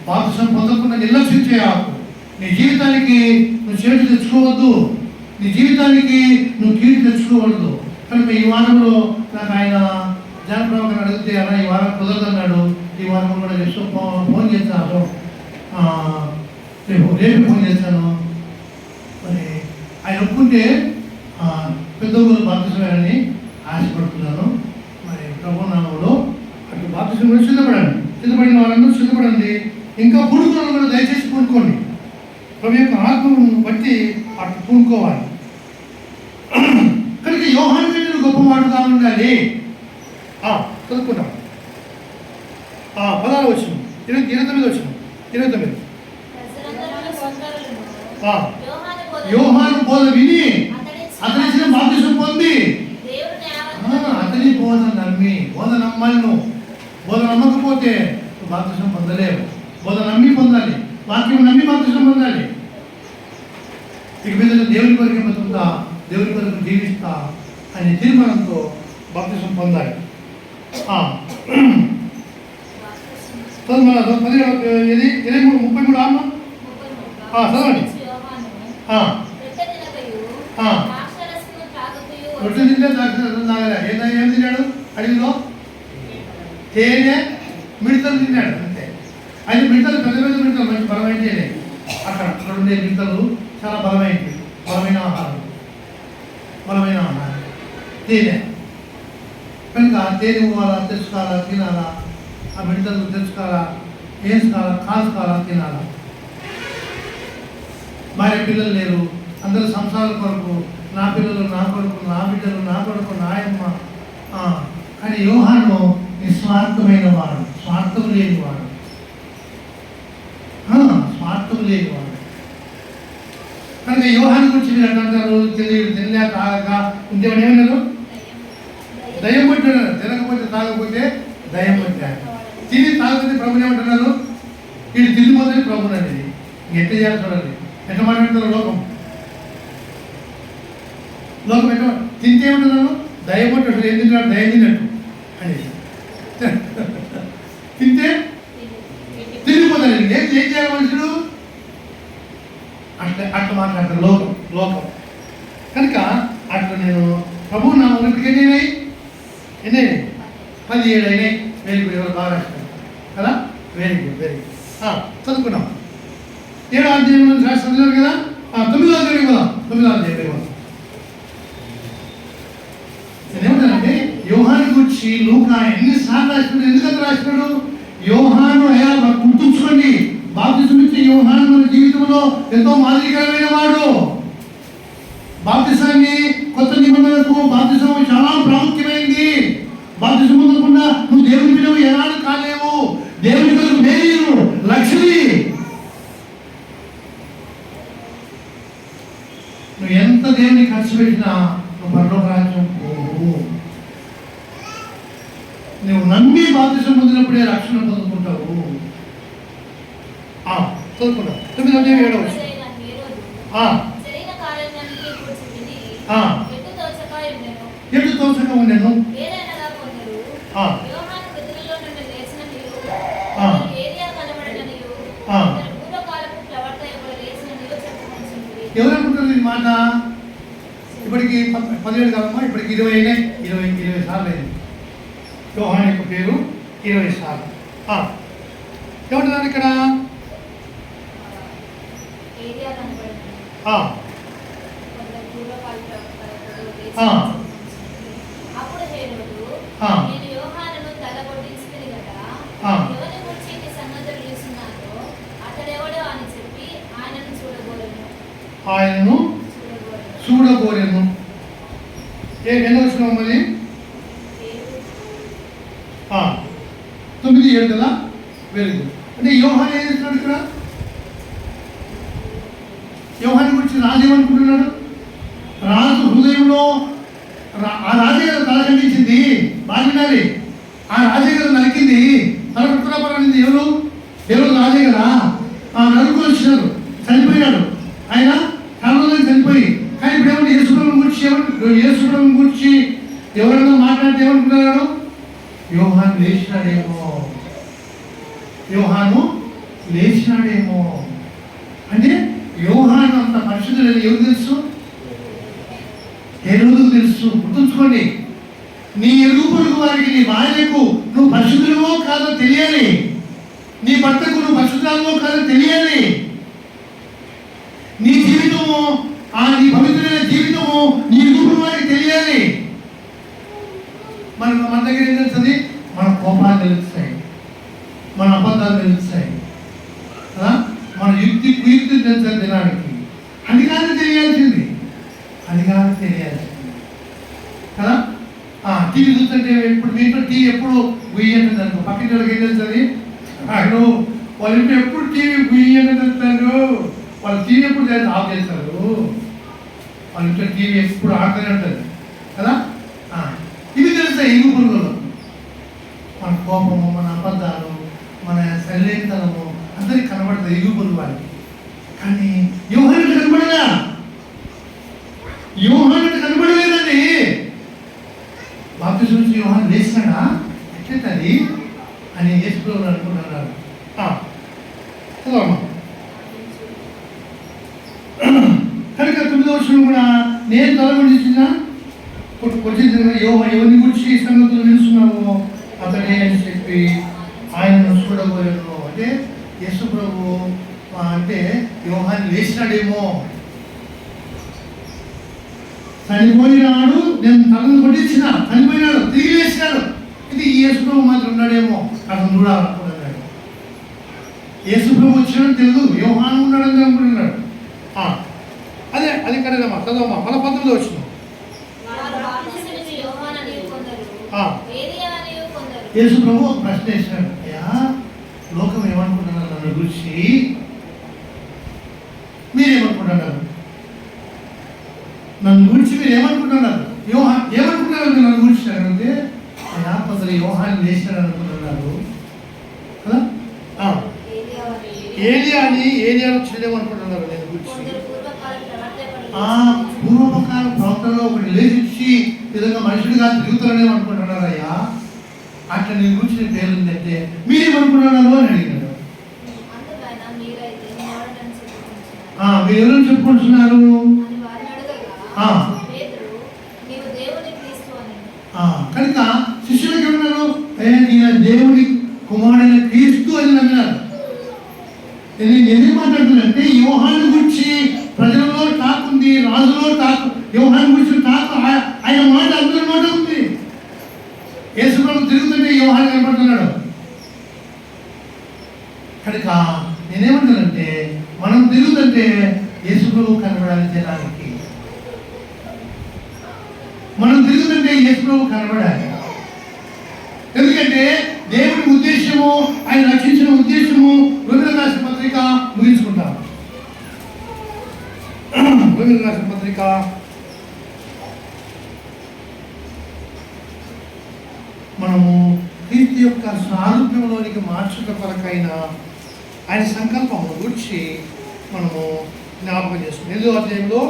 బాప్తిసం పొందకుండా నిర్లక్ష్యం చేయకు. నీ జీవితానికి నువ్వు చేటు తెచ్చుకోవద్దు, నీ జీవితానికి నువ్వు కీడు తెచ్చుకోవద్దు. కనుక ఈ వారంలో నాకు ఆయన జనప్రవకని అడిగితే అలా ఈ వారం కుదరదన్నాడు. ఈ వారం కూడా చేస్తూ ఫోన్ చేస్తాను, రేపు ఫోన్ చేస్తాను. మరి ఆయన ఒప్పుకుంటే పెద్దోగులు బాప్తిసమేనని ఆశపడుతున్నాను. మరి ప్రభు నామంలో అటు బాప్తిసం కూడా సిద్ధపడిన వాళ్ళందరూ సిద్ధపడండి. ఇంకా పూడుకోవడం కూడా దయచేసి పూనుకోండి. ప్రభు యొక్క ఆత్మను బట్టి అటు పూనుకోవాలి. కనుక యోహాను కంటే గొప్పవాడుగా ఉండాలి. చదువుకుంటాం 16 వచ్చిన 29 వచ్చిన 29. యోహాను బోధ విని అతని బాప్తిసం పొంది అతని బోధ నమ్మి, బోధ నమ్మాలి నువ్వు. బోధ నమ్మకపోతే నువ్వు బాప్తిసం పొందలేవు. బోధ నమ్మి పొందాలి, వాక్యం నమ్మి బాప్తిసం పొందాలి. ఇక మీద దేవుని కొరకు బతుకుతా, దేవుని కొరకు జీవిస్తా అనే తీర్మానంతో బాప్తిసం పొందాలి. ఇది 23 ఆత్మ చదవండి. రొట్టె తింటే ద్రాక్షరసం తాగలే. ఏం తిన్నాడు అడవిలో? తేనె మిడతలు తిన్నాడు అంతే. అయితే మిడతలు పెద్ద పెద్ద మిడతలు మంచి బలమైనవి. అక్కడ ఉండే మిడతలు చాలా బలమైనవి, బలమైన ఆహారం. తేనె కనుక తేనె పోవాలా, తెచ్చుకోవాలా, తినాలా. ఆ మిడతలు తెచ్చుకోవాలా, వేసుకోవాలా, కాల్చుకోవాలా, తినాలా. భార్య పిల్లలు లేరు, అందరూ సంసారాల కొరకు, నా పిల్లలు నా కొడుకు, నా బిడ్డలు నా కొడుకు, నాయమ్మ. కానీ యోహాను నిస్వార్థమైన వాడు, స్వార్థం లేనివాడు. స్వార్థం లేనివాడు కనుక యోహాను గురించి మీరు అంటారు, తినలే తాగక ఉంటేవాడు ఏమన్నారు? దయ్యం పట్టినారు. తినకపోతే తాగకపోతే దయ్యం పట్టారు. తిని తాగకపోతే ప్రభుని ఏమంటున్నారు? వీడు తిరిగిపోతే ప్రభుని అనేది. ఎట్లా చేయాలి చూడండి, ఎట్లా మాట్లాడుతున్నారు లోకం ఎట్లా తింటే ఏమంటున్నాను? దయ్యం పట్టు. ఏం తింటున్నాడు? దయ్యం తిన్నట్టు అనేది. తింటే తిరిగిపోతాడు. ఏం చేయాలి మనుషుడు? అట్లా మాట్లాడతారు లోకం. కనుక అట్లా నేను ప్రభు నా ఉన్నప్పటికీ ఎన్ని 17 అయినాయి. Very good. ఎవరు బాగా రాస్తారు కదా? Very good. చదువుకున్నాం. 7వ అధ్యాయంలో చదివారు కదా? 9వ అధ్యాయం కదా? 9వ అధ్యాయం నేనేమంటానంటే యోహాను గురించి లూకా ఎన్నిసార్లు రాసినాడు? ఎందుకంటే రాసినాడు? యోహాను అయ్యా గుర్తుంచుకోండి, బాప్తిసం ఇచ్చే యోహాను మన జీవితంలో ఎంతో మాదిరికరమైన వాడు. బాప్తిసాన్ని కొత్త నిబంధనలకు బాప్తిసం చాలా ప్రాముఖ్యమైనది. బాప్తిసం పొందకుండా నువ్వు దేవుని పిలువ ఎలాంటి కాలేవు. దేవుని కొరకు మేలు లక్ష్మి. నువ్వు ఎంత దేవుని ఖర్చు పెట్టినా నువ్వు పరలోక రాజ్యం పోవు. నువ్వు నమ్మి బాప్తిసం పొందినప్పుడే రక్షణ పొందుకుంటావు. చదువుకుంటావు. 9వ అధ్యాయం 7వ వచనం. ఎటు తోచక ఉండెను. ఎవరనుకుంటారు ఈ మాట? ఇప్పటికి 17 కాదమ్మా, ఇప్పటికి 20 అయినాయి. 20 సార్లు అయింది. యోహాను యొక్క పేరు 20 సార్లు. ఏమంటున్నారు ఇక్కడ? ఆయనను చూడబోరెను. ఎన్నో వచ్చిన మరి 9:7 కదా? Very good. అంటే యోహాను ఏం చేస్తున్నాడు ఇక్కడ? యోహాను గురించి రాజు ఏమనుకుంటున్నాడు? రాజు హృదయంలో ఆ రాజే గారు తల ఖండించింది. బాగా వినాలి. ఆ రాజే గారు నరికింది, తల కుట్రపడింది. ఎవరు రాజే కదా? ఆ నరుకులు వచ్చినారు, చనిపోయాడు ఆయన కళ్ళలో చనిపోయి. కానీ ఇప్పుడు ఏమన్నా యేసుప్రభుని గురించి ఎవరైనా మాట్లాడితే ఏమనుకుంటున్నాడు? యోహాను లేచినాడేమో. అంటే యోహాను అంత పరిశుద్ధులని ఎవరు తెలుసు? హేరోదుకు తెలుసు. గుర్తుంచుకోండి, నీ ఇరుగు పొరుగు వారికి, నీ భార్యకు నువ్వు పరిశుద్ధులవో కాదో తెలియాలి. నీ భర్తకు నువ్వు పరిశుద్ధాలవో కాదో తెలియాలి. నీ జీవితము, నీ పవిత్రమైన జీవితము నీ ఇరుగు వారికి తెలియాలి. మన దగ్గర ఏం తెలుస్తుంది? మన కోపాలు తెలుస్తాయి, మన అబద్ధాలు తెలుస్తాయి కదా, మన కుయుక్తి తెలుస్తుంది దినానికి. అది కాదు తెలియాల్సింది కదా. టీవీ చూస్తుంటే ఇప్పుడు మీ ఇంట్లో టీవీ ఎప్పుడు గుయ్యి అంటుంది అనుకో, పక్కన వాళ్ళకి ఏం తెలుస్తుంది? వాళ్ళ ఇంట్లో ఎప్పుడు టీవీ గుయ్యి అని తెలుస్తారు. వాళ్ళు టీవీ ఎప్పుడు ఆఫ్ చేస్తారు. వాళ్ళ ఇంట్లో టీవీ ఎప్పుడు ఆడుతూనే ఉంటుంది కదా. ఇవి తెలుసు కనబడతాయి ఎలుగు పురుగులు. మన కోపము, మన అబద్ధాలు, మన శరీరతనము అందరికి కనబడతాయి ఎలుగు పురుగు వాళ్ళకి. కానీ యోహానుకి కనబడదా? యోహానుకి కనబడలేదండి. బాప్తిసం ఇచ్చి యోహాను లేచినాడా ఎట్లది అని యేసు ప్రభువు అనుకుంటున్నారు. చదవమ్మా. కనుక 9వ వచనం కూడా నేను తలగొండిచ్చిన వచ్చిన ఎవరిని గురించి సంగతులు విలుస్తున్నామో అతడే అని చెప్పి ఆయనను చూడబోయాను. అంటే యేసు ప్రభు అంటే యోహాన్ని లేచినాడేమో, చనిపోయినాడు, నేను తలను కొట్టించిన, చనిపోయినాడు, తిరిగి లేచినాడు, ఇది యేసు ప్రభు మాత్రం ఉన్నాడేమో అతను చూడాలనుకున్నాడు. యేసు ప్రభు వచ్చినాడు తెలుసు, యోహాను ఉన్నాడని అనుకుంటున్నాడు. అదే అది కరెక్టమ్మా. చదవమ్మా. 19వ వచనం. యేసు ప్రభు ఒక ప్రశ్న వేసినాడు. అయ్యా, లోకం ఏమనుకుంటున్నారు నన్ను గురించి? మీరేమనుకుంటున్నారు? నన్ను గురించి మీరు ఏమనుకుంటున్నారు? ఏమనుకుంటున్నారు మీరు నన్ను గురించి అంటే? అయ్యా, కొందరు యోహాన్ని లేచినాడు అనుకుంటున్నారు కదా. ఏలియాలో చేయలేమనుకుంటున్నారు నేను గురించి. పూర్వకాల ప్రవర్తనలో ఒకటి లేచి విధంగా మనుషుడిగా తిరుగుతారనే అనుకుంటున్నారు. అయ్యా, అట్లా నీ గురించి పేరుందంటే మీరేమనుకుంటున్నారు అని అడిగినాడు. మీరు ఎవరు చెప్పుకుంటున్నారు? కనుక శిష్యులకు ఏమన్నారు? ఈయన దేవుడి కుమారుడైన క్రీస్తు అని నమ్మినారు. నేను ఎందుకు మాట్లాడుతున్నానంటే యోహాను గురించి ప్రజలలో టాక్ ఉంది, రాజులో టాక్, యోహాను గురించి టాక్, ఆయన మాట అందరి మాట ఉంది. యేసు ప్రభు తిరుగుతుంటే యోహాను కనపడుతున్నాడు. కనుక నేనేమంటానంటే మనం తిరుగుతుంటే యేసు ప్రభు కనబడాలి జనానికి. మనం తిరుగుతుంటే యేసు ప్రభు కనబడాలి. ఎందుకంటే దేవుడి ఉద్దేశము, ఆయన రక్షించిన ఉద్దేశము. రోమిలకు రాసిన పత్రిక ముగించుకుంటాం. రోమిలకు రాసిన పత్రిక 1 క్రీస్తు యొక్క సారూప్యంలోనికి మార్చుట కొరకైన ఆయన సంకల్పము గురించి మనము జ్ఞాపకం చేసుకున్నాం. 8వ అధ్యాయంలో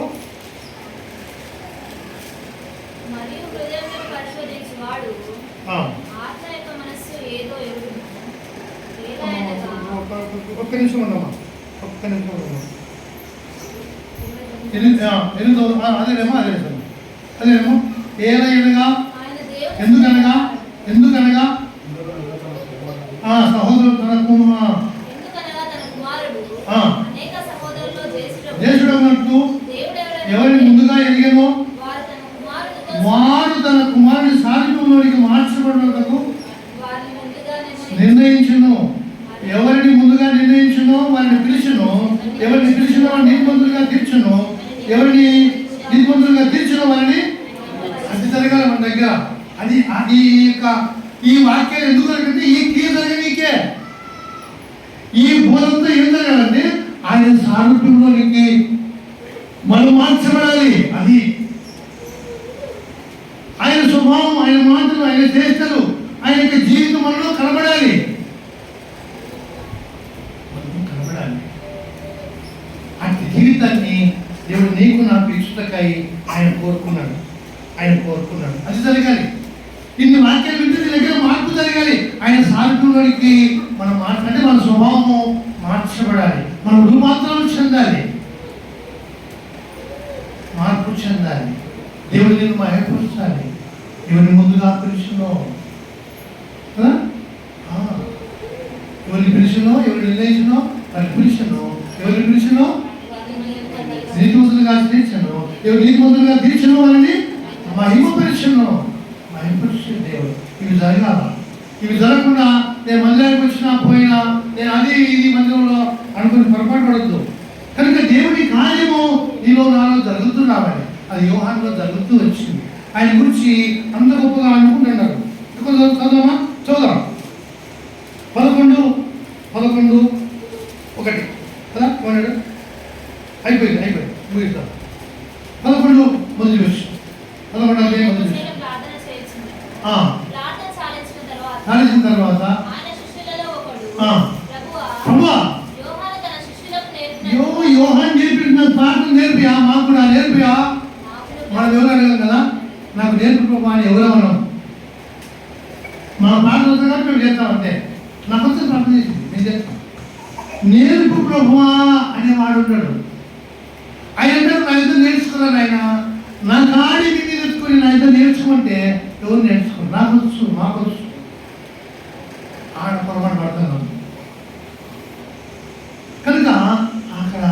ఒక్క నిమిషం ఉన్నామా, ఒక్క నిమిషం ఉన్నామా. అదేనేమో ఏలైనగా ఎందుకనగా సహోదరుడు తనకు జ్యేష్ఠుడు అన్నట్టు ఎవరిని ముందుగా ఎదిగానో వారు తన కుమారుని సారూప్యంలోనికి మార్చబడినందుకు నిర్ణయించును. ఎవరిని ముందుగా నిర్ణయించునో వారిని పిలిచును, ఎవరిని పిలిచినో వారిని నీతిమంతులుగా తీర్చును, ఎవరిని నీతిమంతులుగా తీర్చునో వారిని. అది జరగాలి మన దగ్గర. అది ఈ వాక్యాలు ఎందుకు జరగంటే ఈ క్రియ జరగనీకే. ఈ బోధంతో ఏం జరగాలంటే ఆయన సారూప్యంలోనికి మనం మార్చబడాలి. అది ఆయన స్వభావం, ఆయన మాటలు, ఆయన చేష్టలు, ఆయన యొక్క జీవితం మనలో కనబడాలి. అట్టి జీవితాన్ని దేవుడు నీకు నాకు ఇష్టకై ఆయన కోరుకున్నాడు. అది జరగాలి. ఇన్ని వాక్యాలు వింటే నీ దగ్గర మార్పు జరగాలి. ఆయన సారూప్యంలోనికి మనం అంటే మన స్వభావము మార్చబడాలి, మన రూపాంతరం చెందాలి, మార్పు చెందాలి. దేవుడు నేను మహిమపరచాలి. ఎవరిని ముందుగా పిలిచినో కదా, ఎవరిని పిలిచినో, ఎవరిని నిర్ణయించినో వారిని పిలిచినో, ఎవరిని పిలిచినో నీతిమంతులుగా తీర్చను, ఎవరు నీతిమంతులుగా తీర్చను వారిని మహిమపరిచను. దేవుడు ఇవి జరగాల. ఇవి జరగకుండా నేను మందిరానికి వచ్చినా పోయినా నేను అది ఇది మందిరంలో అనుకుని పొరపాటు పడద్దు. కనుక దేవుడి కార్యము నీలో నాలో జరుగుతూ రావాలి. అది యోహానులో జరుగుతూ వచ్చింది. ఆయన గురించి అంత గొప్పగా అనుకుంటున్నారు. చదువుమా, చదువుదాం. 11:1 కదా, అయిపోయింది ముగిస్తాం. 11 మొదటి వచ్చి 11 మొదటి నేర్పియా, మాకు కూడా నేర్పియా. మనం ఎవరు అడగం కదా, నాకు నేర్పు ప్రభా అని ఎవరో మనం మా ప్రార్థన వస్తుంది కాబట్టి మేము చేస్తాం అంతే. నాకు వచ్చి ప్రార్థన చేసింది, నేను చేస్తాను. నేర్పు ప్రభువా అనేవాడు ఉంటాడు. ఆయన అంటారు నా ఇద్దరు నేర్చుకున్నాను, ఆయన నా కాడికి నేర్చుకుని నా ఇద్దరు నేర్చుకుంటే ఎవరు నేర్చుకోరు, నాకు వచ్చు మాకు వచ్చు. ఆడ పొరపాటు పడుతున్నాను కనుక అక్కడ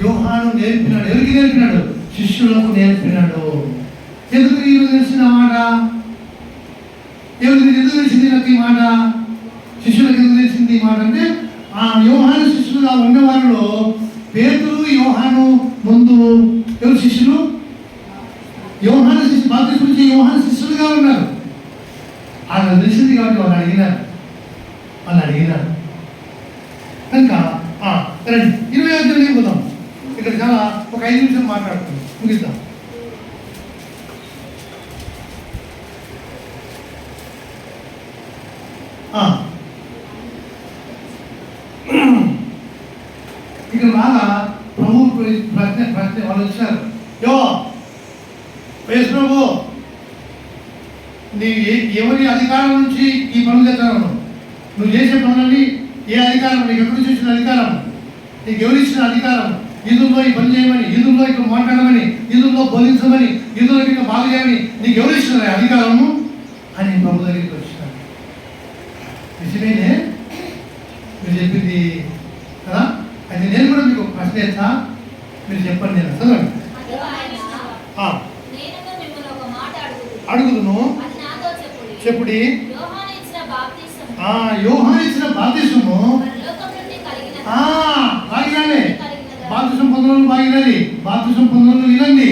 యోహాను నేర్పినాడు. ఎవరికి నేర్పినాడు? శిష్యులకు నేర్పినాడు. ఎందుకు వీళ్ళు తెలిసిన మాట? ఎందుకు తెలిసింది నాకు ఈ మాట? శిష్యులకు ఎందుకు తెలిసింది ఈ మాట అంటే, ఆ యోహాను శిష్యులుగా ఉన్న వారిలో పేతురు యోహాను ముందు ఎవరు శిష్యులు? యోహాను శిష్యులు, బాప్తిస్మం యోహాను శిష్యులుగా ఉన్నారు. వాళ్ళు తెలిసింది కాబట్టి వాళ్ళు అడిగినారు. కనుక రండి 25 పోదాం. ఇక్కడ చాలా ఒక 5 నిమిషాలు మాట్లాడుతున్నాం, ముగిద్దాం. ఇక్కడ బాగా ప్రభు ప్రశ్న వాళ్ళు వచ్చారు. యేసు ప్రభు, నీ ఎవరి అధికారం నుంచి ఈ పనులు చేస్తాను? నువ్వు చేసే పనులని ఏ అధికారం? నీకు ఎప్పుడు చూసిన అధికారం? నీకు ఎవరిచ్చిన అధికారం? ఈదుల్లో ఈ పని చేయమని, ఈదుల్లో ఇక్కడ మాట్లాడమని, ఈదుల్లో బోధించమని, ఈదుల్లో ఇక్కడ బాగు చేయమని నీకు ఎవరు ఇచ్చిన అధికారము అని ప్రభు దగ్గరికి వచ్చినారు. నిజమేనే మీరు చెప్పింది కదా. అయితే నేను కూడా మీకు ప్రశ్న చేస్తా, మీరు చెప్పండి. నేను చదవండి. అడుగుదును, చెప్పుడి. యోహాను ఇచ్చిన బాప్తిస్మము బాగినాలే. బాప్తిస్మం పొందడం బాగినది. బాప్తిస్మం పొందడం వినండి.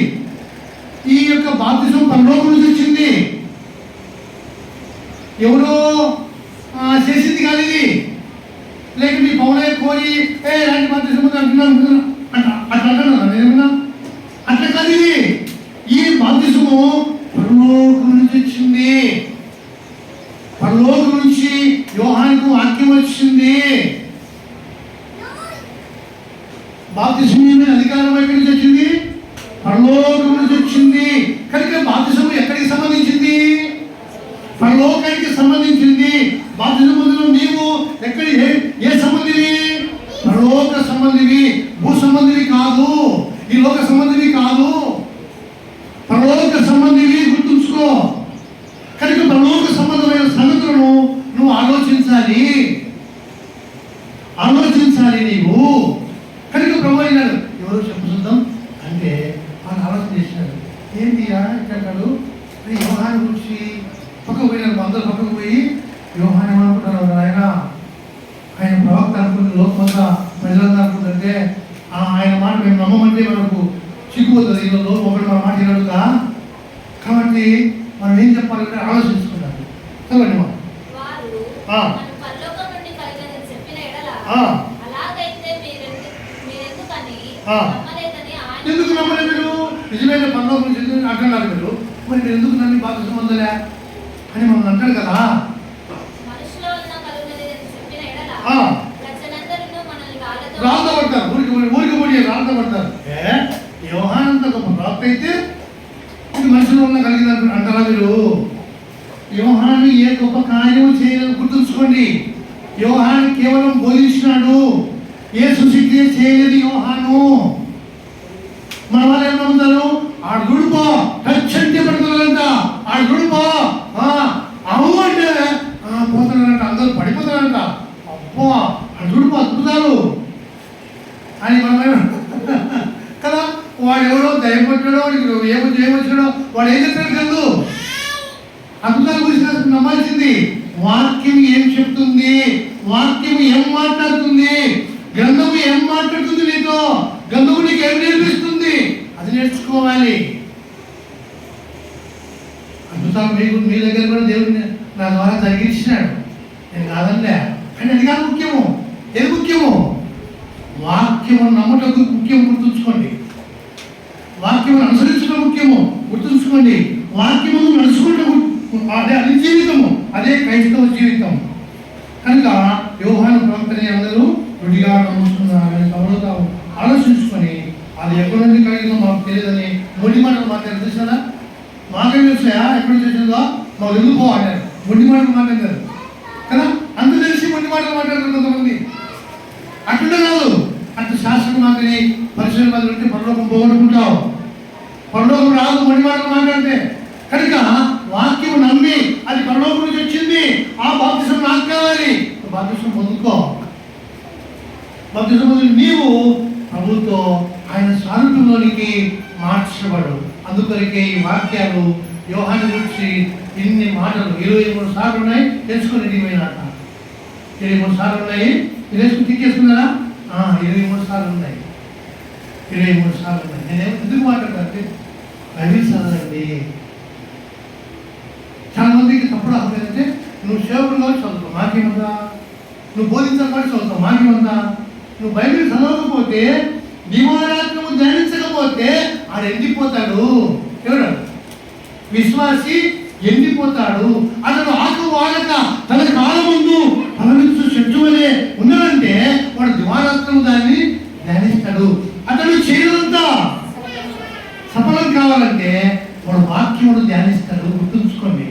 ఈ యొక్క బాప్తిస్మం పరలోకం నుంచి వచ్చింది, ఎవరో చేసింది కాదు ఇది. లేక మీ పౌలే కోరి ఇలాంటి బాప్తిస్మం అంటున్నాను అట్లా అంటున్నాను నేనేమన్నా? అట్లా కాదు ఇది. ఈ బాప్తిస్మము పరలోకం నుంచి వచ్చింది. పరలోకం నుంచి యోహానుకు వాక్యం వచ్చింది. బాప్తిస్మం అధికారం ఎక్కడి నుంచి వచ్చింది? పరలోకం నుంచి వచ్చింది. కనుక బాప్తిస్మం ఎక్కడికి సంబంధించింది? పరలోకానికి సంబంధించింది. బాప్తిస్మం నీవు ఎక్కడి ఏ సంబంధివి? పరలోక సంబంధివి, భూ సంబంధివి కాదు, ఈ లోక సంబంధివి కాదు, పరలోక సంబంధివి. గుర్తుంచుకో. కనుక పరలోక సంబంధమైన సంగతులను నువ్వు ఆలోచించాలి నీవు. కనుక ప్రభు అయినాడు. ఎవరో చెప్పుకుందాం అంటే వాళ్ళు ఆలోచన చేసినాడు. ఏంటి అంటాడు? యోహాను గురించి పక్కకు పోయినారు. అందరూ పక్కకు పోయి యోహాను ఏమనుకుంటున్నారు? ఆయన ప్రవక్త అనుకుంటే, లోకమంతా ప్రజలంతా అనుకుంటుంటే ఆయన మాట మేము నమ్మమంటే మనకు చిక్కుపోతుంది. ఈరోజు ఒకటి మన మాట వినడుగా. కాబట్టి మనం ఏం చెప్పాలంటే ఆలోచించుకున్నాను. చదవండి మా ఎందుకు నమ్మలే మీరు? నిజమైన పరలోకం నుంచి అంటున్నారు మీరు, మరి మీరు ఎందుకు నమ్మి బాప్తిస్మం పొందలే అని మమ్మల్ని అంటారు కదా. రాళ్ళతో పడతారు, ఊరికి పోయి రాళ్ళతో పడతారు. యోహానంత గొప్ప ప్రాప్తి అయితే ఇది మనుషుల వల్ల కలిగింది అంటారా మీరు? యోహాను ఏ గొప్ప కార్యం చేయలేదు. గుర్తుంచుకోండి, యోహాను కేవలం బోధించినాడు, ఏ సుశక్తి చేయలేదు యోహాను. మన వాళ్ళు ఏం నమ్ముతారు? ఆడు దుడుపో టచ్ అంటే పడుతున్నారంట, ఆడు దుడుపో అవు అంటే పోతున్నారంట, అందరూ పడిపోతారంట. అబ్బో ఆడు దుడుపో అద్భుతాలు అని మనం కదా. వాడు ఎవరో దయపడ్డాడో, ఏమొచ్చాడో వాడు ఏం చెప్తాడు కాదు. అద్భుతాల గురించి నమ్మాల్సింది. వాక్యం ఏం చెప్తుంది, వాక్యం ఏం మాట్లాడుతుంది, గ్రంథము ఏం మాట్లాడుతుంది నీతో, గ్రంథము నీకు ఏం నేర్పిస్తుంది, అది నేర్చుకోవాలి. అద్భుతాలు మీ దగ్గర కూడా దేవుడు నా ద్వారా జరిగించినాడు, నేను కాదంటే. కానీ అది కాదు ముఖ్యము. ఏది ముఖ్యము? వాక్యము నమ్మటకు ముఖ్యం. గుర్తుంచుకోండి. వాక్యము అనుసరించడం ముఖ్యము. గుర్తుంచుకోండి. వాక్యము నడుచుకుంటూ అదే అది జీవితము, అదే క్రైస్తవ జీవితం. కనుక యోహాను ప్రవక్తని అందరూ రుడిగా నమ్ముతున్నారని ఆలోచించుకొని అది ఎక్కడి నుంచి కలిగిందో మాకు తెలియదని మొండి మాటలు మాట్లాడారు. చూసారా? మాకేం చూసాయా ఎక్కడి నుంచి వచ్చిందో మాకు ఎందుకు అన్నారు. మొండి మాటలు మాట్లాడారు కదా. అంత తెలిసి మొండి మాటలు మాట్లాడారు కొంతమంది. అట్లుంటే కాదు, అటు శాస్త్రం మాటని పరిశీలన మధ్య ఉంటే పరలోకం పోగొట్టుకుంటావు. పరలోకం రాదు మొండి మాటలు మాట్లాడితే. కనుక వాక్యం నమ్మి అది పరలోకం నుంచి వచ్చింది, ఆ బాప్తిసం నాకు కావాలి, బాప్తిసం పొందుకో. బాప్తిసం పొంది నీవు ప్రభుతో ఆయన స్వరూపంలోనికి మార్చబడు. అందుకొరకే ఈ వాక్యాలు యోహాను గురించి ఇన్ని మాటలు 23 సార్లు ఉన్నాయి. తెలుసుకొని నీవేనాట 23 సార్లు ఉన్నాయి. తెలుసుకుని తీసేసుకున్నారా? 23 సార్లు ఉన్నాయి. 23 సార్లు ఉన్నాయి. నేనేమో ఎందుకు మాట్లాడతానంటే బైబిల్ చదవండి. చాలా మందికి తప్పుడు అర్థమైందంటే నువ్వు సేవకుడు కాబట్టి చదువుతావు మాకేమందా, నువ్వు బోధించాలి కాబట్టి చదువుతావు మాకేమందా. నువ్వు బైబిల్ చదవకపోతే దివారాత్రము ధ్యానించకపోతే ఆడు ఎండిపోతాడు. ఎవరు? విశ్వాసి ఎండిపోతాడు. అతను ఆకు వాడక తన కాలం ముందు ఫలమిచ్చు చెట్టు వలె ఉన్నాడంటే వాడు దివారాత్రము దాన్ని ధ్యానిస్తాడు. అతడు చేయడంతా సఫలం కావాలంటే వాడు వాక్యమును ధ్యానిస్తాడు. గుర్తుంచుకోండి.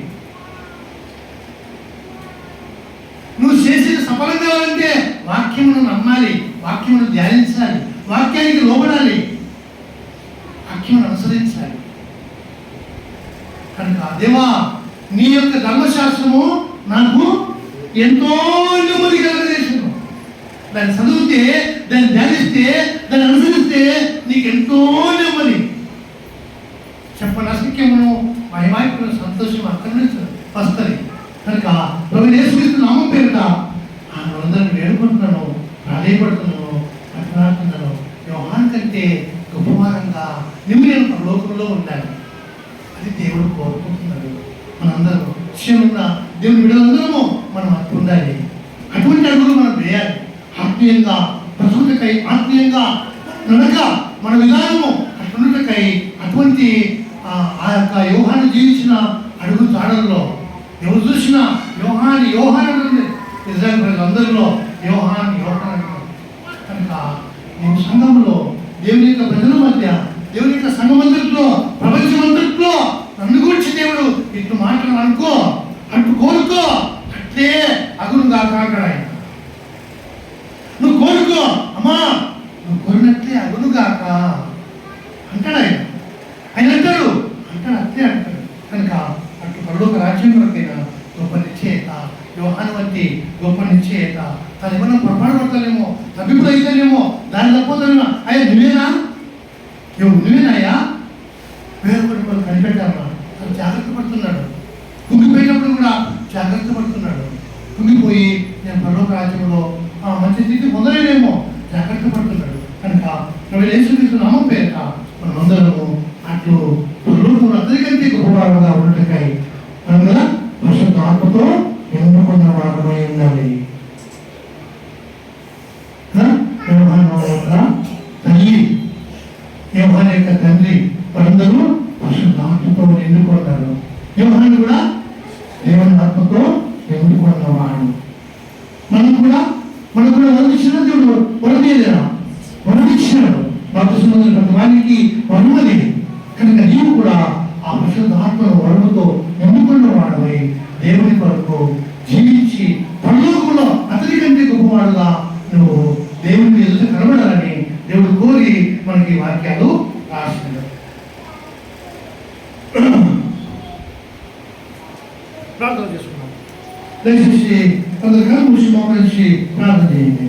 నువ్వు చేసేది సఫలం కావాలంటే వాక్యమును నమ్మాలి, వాక్యమును ధ్యానించాలి, వాక్యానికి లోబడాలి, వాక్యమును అనుసరించాలి. కనుక దేవా నీ యొక్క ధర్మశాస్త్రము నాకు ఎంతో నెమ్మది కలగజేసింది. దాన్ని చదివితే, దాన్ని ధ్యానిస్తే, దాన్ని అనుసరిస్తే నీకు ఎంతో నెమ్మది. చెప్పని అసఖ్యమును మహిమాయకును సంతోషం అక్కడి నుంచి వస్తుంది. కనుక ప్రభు యేసుక్రీస్తు నామం పేరిట అందరిని వేడుకుంటున్నాను, ప్రాధేయపడుతున్నాను, అర్థనాడుతున్నాను. యోహాను కంటే గొప్పవారంగా నేను పరలోకంలో ఉండాలి. అది దేవుడు కోరుకుంటున్నాడు. మనందరం విషయంలో దేవుని బిడ్డలందరము మనం అట్టు ఉండాలి. అటువంటి అడుగులు మనం వేయాలి. ఆత్మీయంగా ప్రసూతకై ఆత్మీయంగా నడక మన విధానము అటుండటకై అటువంటి ఆ యొక్క యోహాను జీవించిన అడుగు జాడల్లో ఎవరు చూసినా యోహాన్ ఇజ్రాయెల్ ప్రజలందరిలో యోహాన్. కనుక నేను సంఘంలో దేవుని యొక్క ప్రజల మధ్య, దేవుని యొక్క సంఘమంతట్లో, ప్రపంచమంతట్లో నన్ను గురించి దేవుడు ఇట్లు మాటలు అనుకో, అటు కోరుకో, అట్లే అగునుగా కాకడ. నువ్వు కోరుకో అమ్మా, నువ్వు కోరినట్లే అగునుగాక అంటాడు ఆయన. ఆయన అంటాడు అట్లే అంటాడు. కనుక అటు పరలోక రాజ్యం కొరకైనా గొప్ప నిశ్చయత, యోహాను వంటి గొప్ప నిశ్చయత. తను ఏమన్నా పొరపాటు పడతానేమో, తప్పిప్పుడు అయితేనేమో, దాన్ని తప్పతానేమో. అయ్యా నువ్వేనాయా వేరే కూడా కనిపెట్టామా. తను జాగ్రత్త పడుతున్నాడు. కుంగిపోయినప్పుడు కూడా జాగ్రత్త పడుతున్నాడు. కుంగిపోయి నేను పరలోక రాజ్యంలో మంచి స్థితి పొందలేనేమో జాగ్రత్త పడుతున్నాడు. కనుక ప్రభు యేసుక్రీస్తు నామం పేరిట మనమందరము అట్లు పరలోకములో అందరికంటే గొప్పవారుగా ఉండటకై మనం కదా పరిశుద్ధ ఆత్మతో ఎన్నుకున్న వారమై ఉండాలి. తల్లి యోహాను యొక్క తండ్రి వారందరూ పరిశుద్ధ ఆత్మతో ఎన్నుకున్నారు. యోహాను కూడా దేవుని ఆత్మతో ఎన్నుకున్నవాడు. మనకు కూడా వరమిచ్చిన దేవుడు వరమేదేనా వరమిచ్చినాడు. బాప్తిసం ప్రతి వారికి వరమది. కనుక నీవు కూడా ఆ పరిశుద్ధ ఆత్మను వరముతో ఎన్నుకున్న వాడవై దేవుని కొరకు జీవించి పరలోకంలో అతని కంటే గొప్పవాడుగా నువ్వు దేవుని ఎదుట కనబడాలని దేవుడు కోరి మనకి వాక్యాలు రాస్తున్నాడు. ప్రార్థన చేసుకున్నాం. దయచేసి కొందరు కళ్ళు మూసి మోకరించి ప్రార్థన చేయండి.